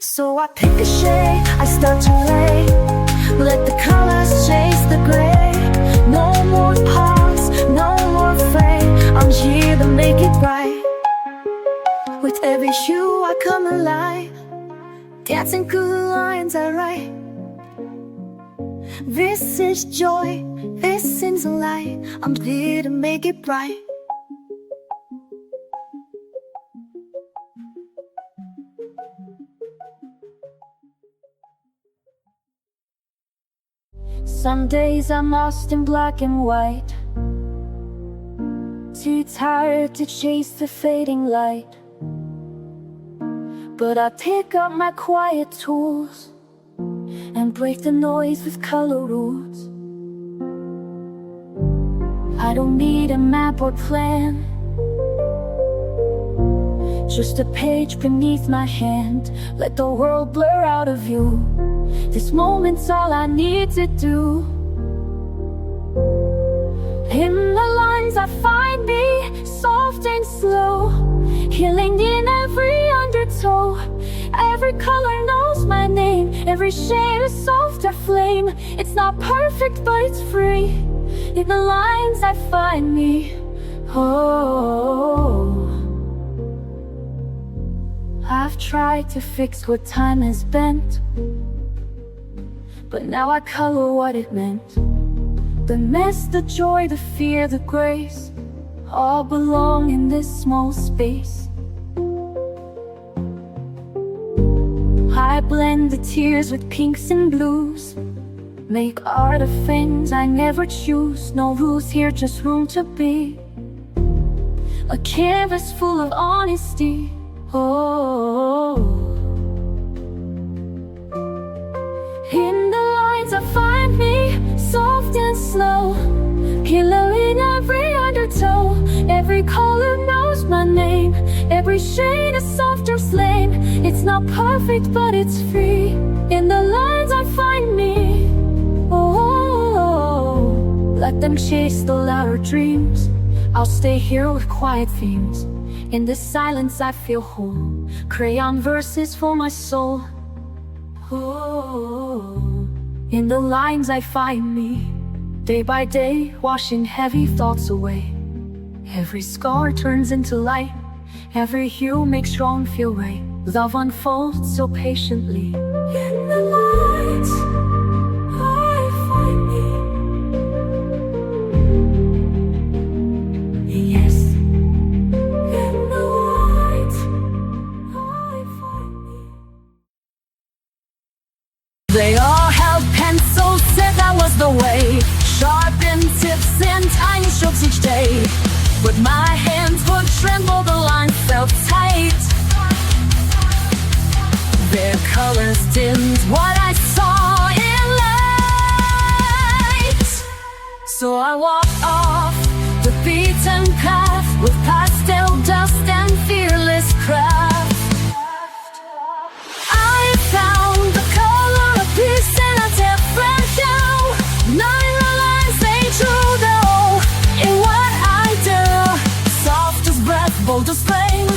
So I pick a shade, I start to lay, let the colors chase the gray. No more pause, no more fray, I'm here to make it right. With every hue I come alive, dancing through the lines I write. This is joy, this is light, I'm here to make it bright. Some days I'm lost in black and white, too tired to chase the fading light. But I pick up my quiet tools and break the noise with color rules. I don't need a map or plan, just a page beneath my hand. Let the world blur out of view, this moment's all I need to do. In the lines I find me, soft and slow, healing in every undertow. Every color knows my name, every shade a softer flame. It's not perfect but it's free, in the lines I find me. Oh, I've tried to fix what time has bent, but now I color what it meant. The mess, the joy, the fear, the grace, all belong in this small space. I blend the tears with pinks and blues, make art of things I never choose. No rules here, just room to be, a canvas full of honesty. Oh, in the lines I find me, soft and slow, pillow in every undertow. Every color knows my name, every shade a softer flame. It's not perfect but it's free, in the lines I find me. Oh, let them chase the louder dreams, I'll stay here with quiet themes. In this silence I feel whole. Crayon verses for my soul. Oh, in the lines I find me, day by day, washing heavy thoughts away. Every scar turns into light, every hue makes wrong feel right. Love unfolds so patiently. In the lights I find me. Yes, in the lights I find me. They all held pencils, said that was the way. Sharpened tips and tiny strokes each day. But my hands would tremble, the lines felt tight. Their colors dimmed what I saw in light. So I walked off the beaten path with pastel dust and fearless craft. I found the color of peace in a different hue. Not in the lines they drew, though, in what I do. Soft as breath, bold as flame,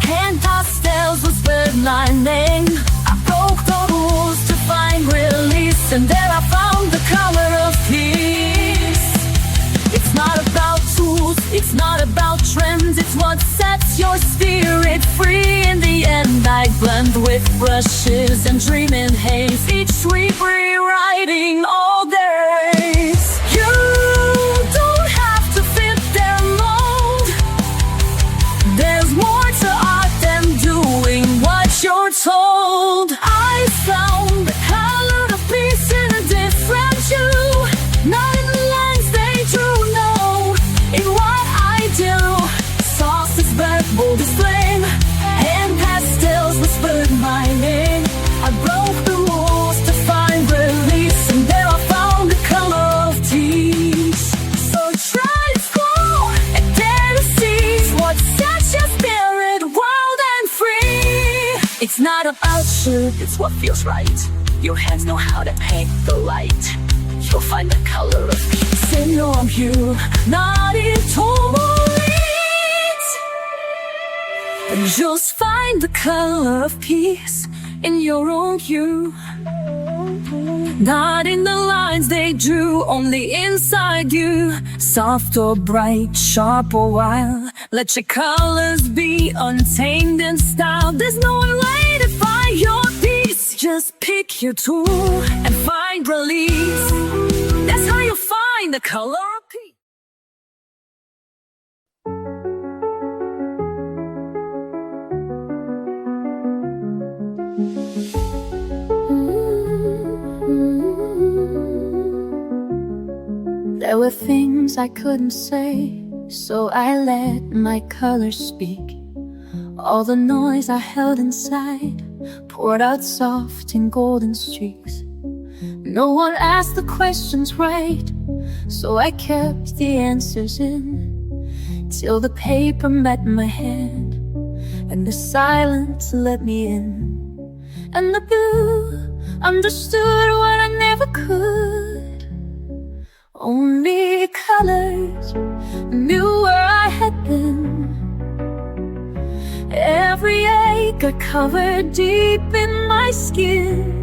hand pastels whispered my name. I broke the rules to find release, and there I found the color of peace. It's not about tools, it's not about trends, it's what sets your spirit free. In the end I blend with brushes and dream in haze, each sweep rewriting all days. You don't have to fit their mold. There's more to art than doing what you're told. I found the color of peace in a different hue. Not in the lines they drew, no, in what I do. Soft as breath, bold as flame, hand pastels whispered my name. I broke the rules to find release, and there I found the color of peace. So try to scroll and dare to seize what sets your spirit wild and free. It's not about shoot, it's what feels right. Your hands know how to paint the light. You'll find the color of peace in your hue, not in tourmaline. And just find the color of peace in your own hue. Not in the lines they drew, only inside you. Soft or bright, sharp or wild, let your colors be untamed in style. There's no way to find your peace. Just pick your tool and find release. That's how you find the color of peace. There were things I couldn't say, so I let my colors speak. All the noise I held inside poured out soft in golden streaks. No one asked the questions right, so I kept the answers in, till the paper met my hand and the silence let me in. And the blue understood what I never could. Only colors knew where I had been. Every ache got covered deep in my skin.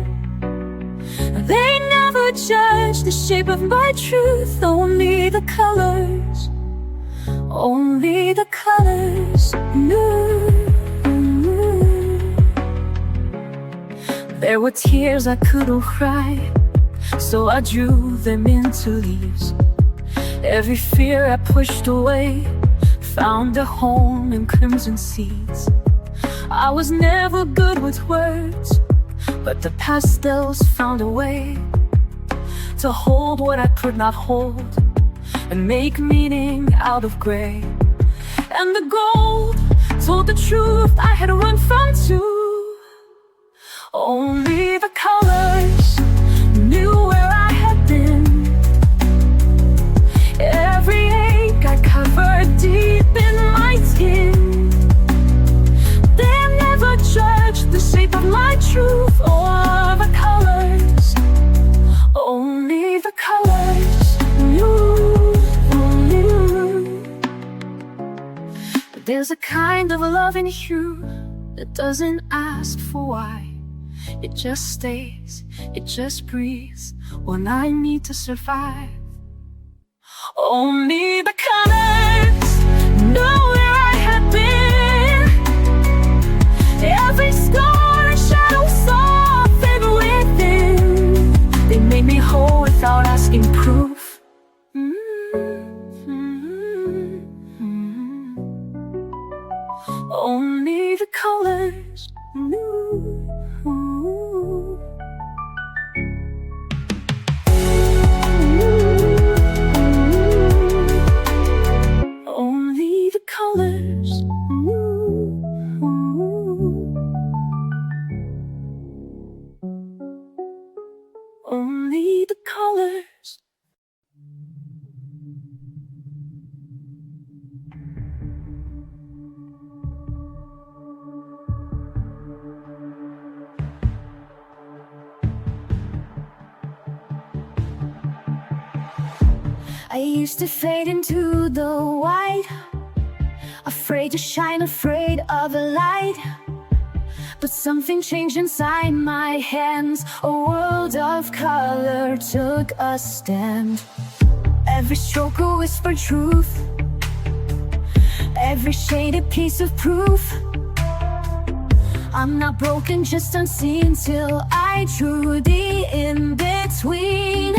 They never judged the shape of my truth. Only the colors knew. There were tears I couldn't cry, so I drew them into leaves. Every fear I pushed away found a home in crimson seeds. I was never good with words, but the pastels found a way to hold what I could not hold and make meaning out of gray. And the gold told the truth I had run from too. Only the colors knew where I had been. Every ache I covered deep in my skin. They never judged the shape of my truth or the colors. Only the colors knew. But There's a kind of love in you that doesn't ask for why. It just stays, it just breathes when I need to survive. Only the colors know where I have been. Every scar and shadow softened within. They made me whole without asking proof. Only the colors knew. Only the colors knew. Only the colors. I used to fade into the white, afraid to shine, afraid of the light. But something changed inside my hands. A world of color took a stand. Every stroke a whispered truth, every shade a piece of proof. I'm not broken, just unseen, till I drew the in-between.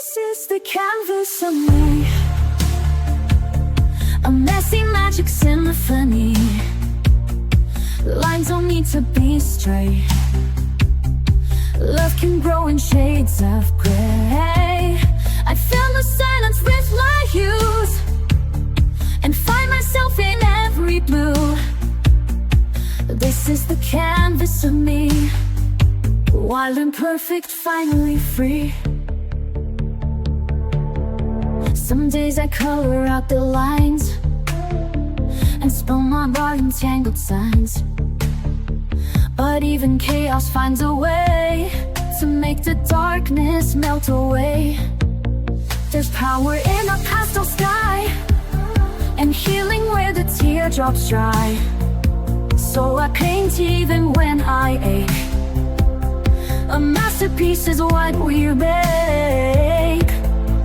This is the canvas of me, a messy magic symphony. Lines don't need to be straight. Love can grow in shades of gray. I fill the silence with my hues and find myself in every blue. This is the canvas of me, wild and perfect, finally free. Some days I color out the lines and spell my body in tangled signs. But even chaos finds a way to make the darkness melt away. There's power in a pastel sky and healing where the teardrops dry. So I paint even when I ache. A masterpiece is what we make.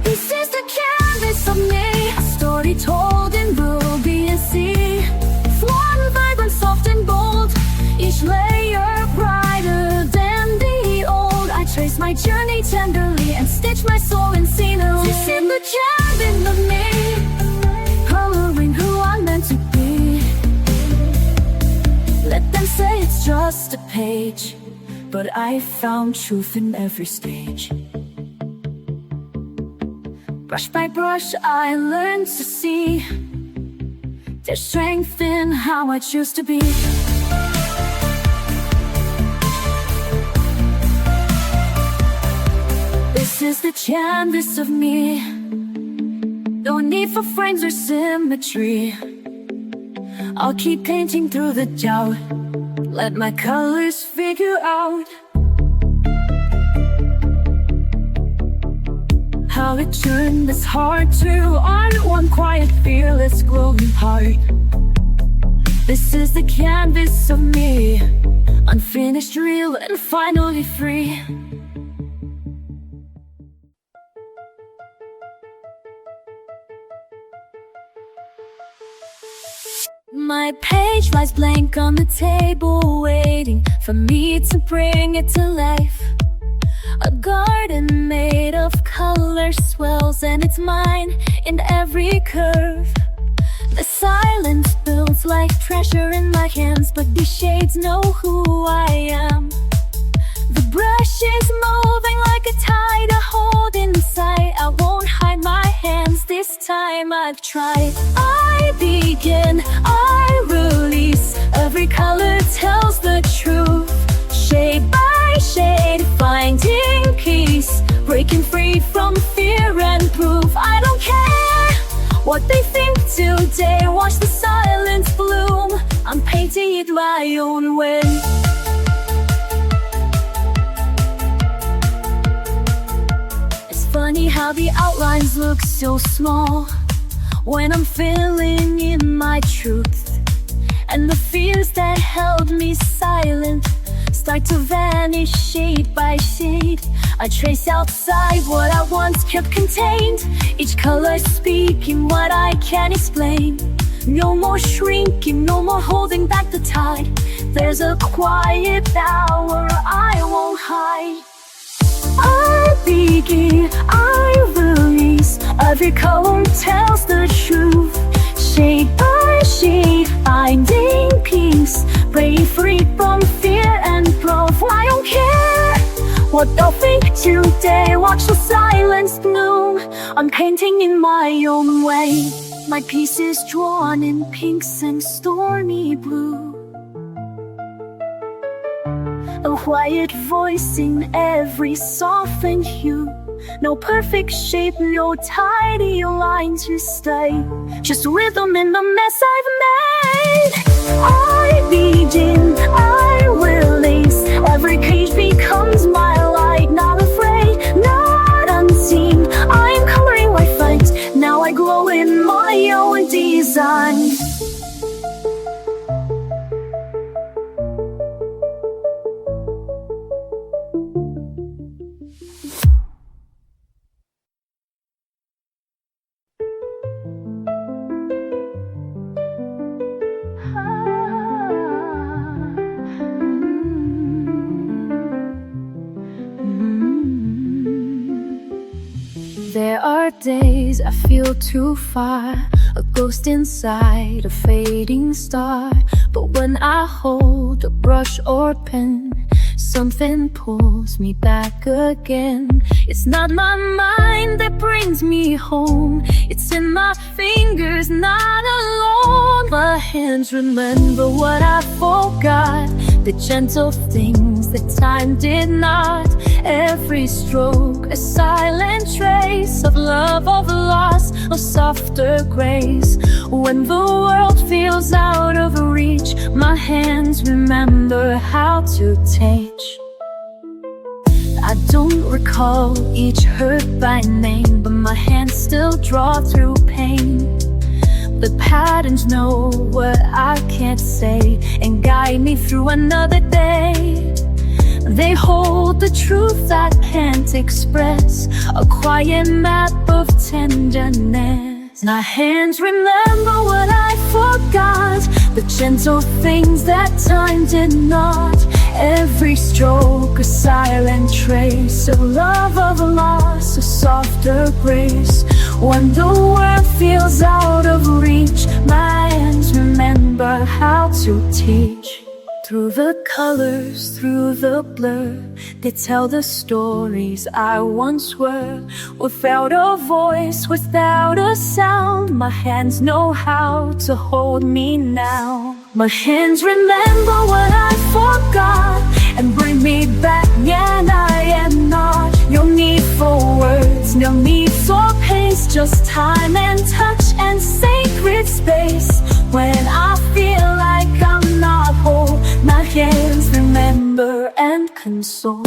This is the canvas of me, a story told in ruby and sea. One vibrant, soft and bold, each layer brighter than the old. I trace my journey tenderly and stitch my soul in scenery. This is the canvas of me, coloring who I'm meant to be. Let them say it's just a page, but I found truth in every stage. Brush by brush I learned to see there's strength in how I choose to be. This is the canvas of me, no need for frames or symmetry. I'll keep painting through the doubt, let my colors figure out how it turned this heart to art. One quiet, fearless, glowing heart. This is the canvas of me, unfinished, real, and finally free. My page lies blank on the table, waiting for me to bring it to life. A garden made of color swells, and it's mine in every curve. The silence builds like pressure in my hands, but these shades know who I am. The brush is moving like a tide I hold inside. I won't hide my hands, this time I've tried. I begin, I release, every color tells the truth. Shade by shade, finding peace, breaking free from fear and proof. I don't care what they think today, watch the silence bloom. I'm painting it my own way. It's funny how the outlines look so small when I'm filling in my truth, and the fears that held me silent start to vanish shade by shade. I trace outside what I once kept contained, each color speaking what I can't explain. No more shrinking, no more holding back the tide. There's a quiet power I won't hide. I begin, I release. Every color tells the truth. Shade by shade, finding peace. Break free from fear and growth. I don't care what they'll think today. Watch the silence bloom. I'm painting in my own way. My piece is drawn in pinks and stormy blue. A quiet voice in every softened hue. No perfect shape, no tidy line to stay. Just rhythm in the mess I've made. I begin, I release. Every page becomes my light. Not afraid, not unseen. I'm coloring my fight. Now I glow in my own design. There are days I feel too far, a ghost inside a fading star. But when I hold a brush or pen, something pulls me back again. It's not my mind that brings me home, it's in my fingers, not alone. My hands remember what I forgot, the gentle things that time did not. Every stroke, a silent trace of love, of loss, of softer grace. When the world feels out of reach, my hands remember how to teach. I don't recall each hurt by name, but my hands still draw through pain. The patterns know what I can't say and guide me through another day. They hold the truth I can't express, a quiet map of tenderness. My hands remember what I forgot, the gentle things that time did not. Every stroke, a silent trace of love, of loss, a softer grace. When the world feels out of reach, my hands remember how to teach. Through the colors, through the blur, they tell the stories I once were. Without a voice, without a sound, my hands know how to hold me now. My hands remember what I forgot and bring me back, and I am not. No need for words, no need for pace, just time and touch and sacred space. When I feel like I'm not whole, my hands remember and console.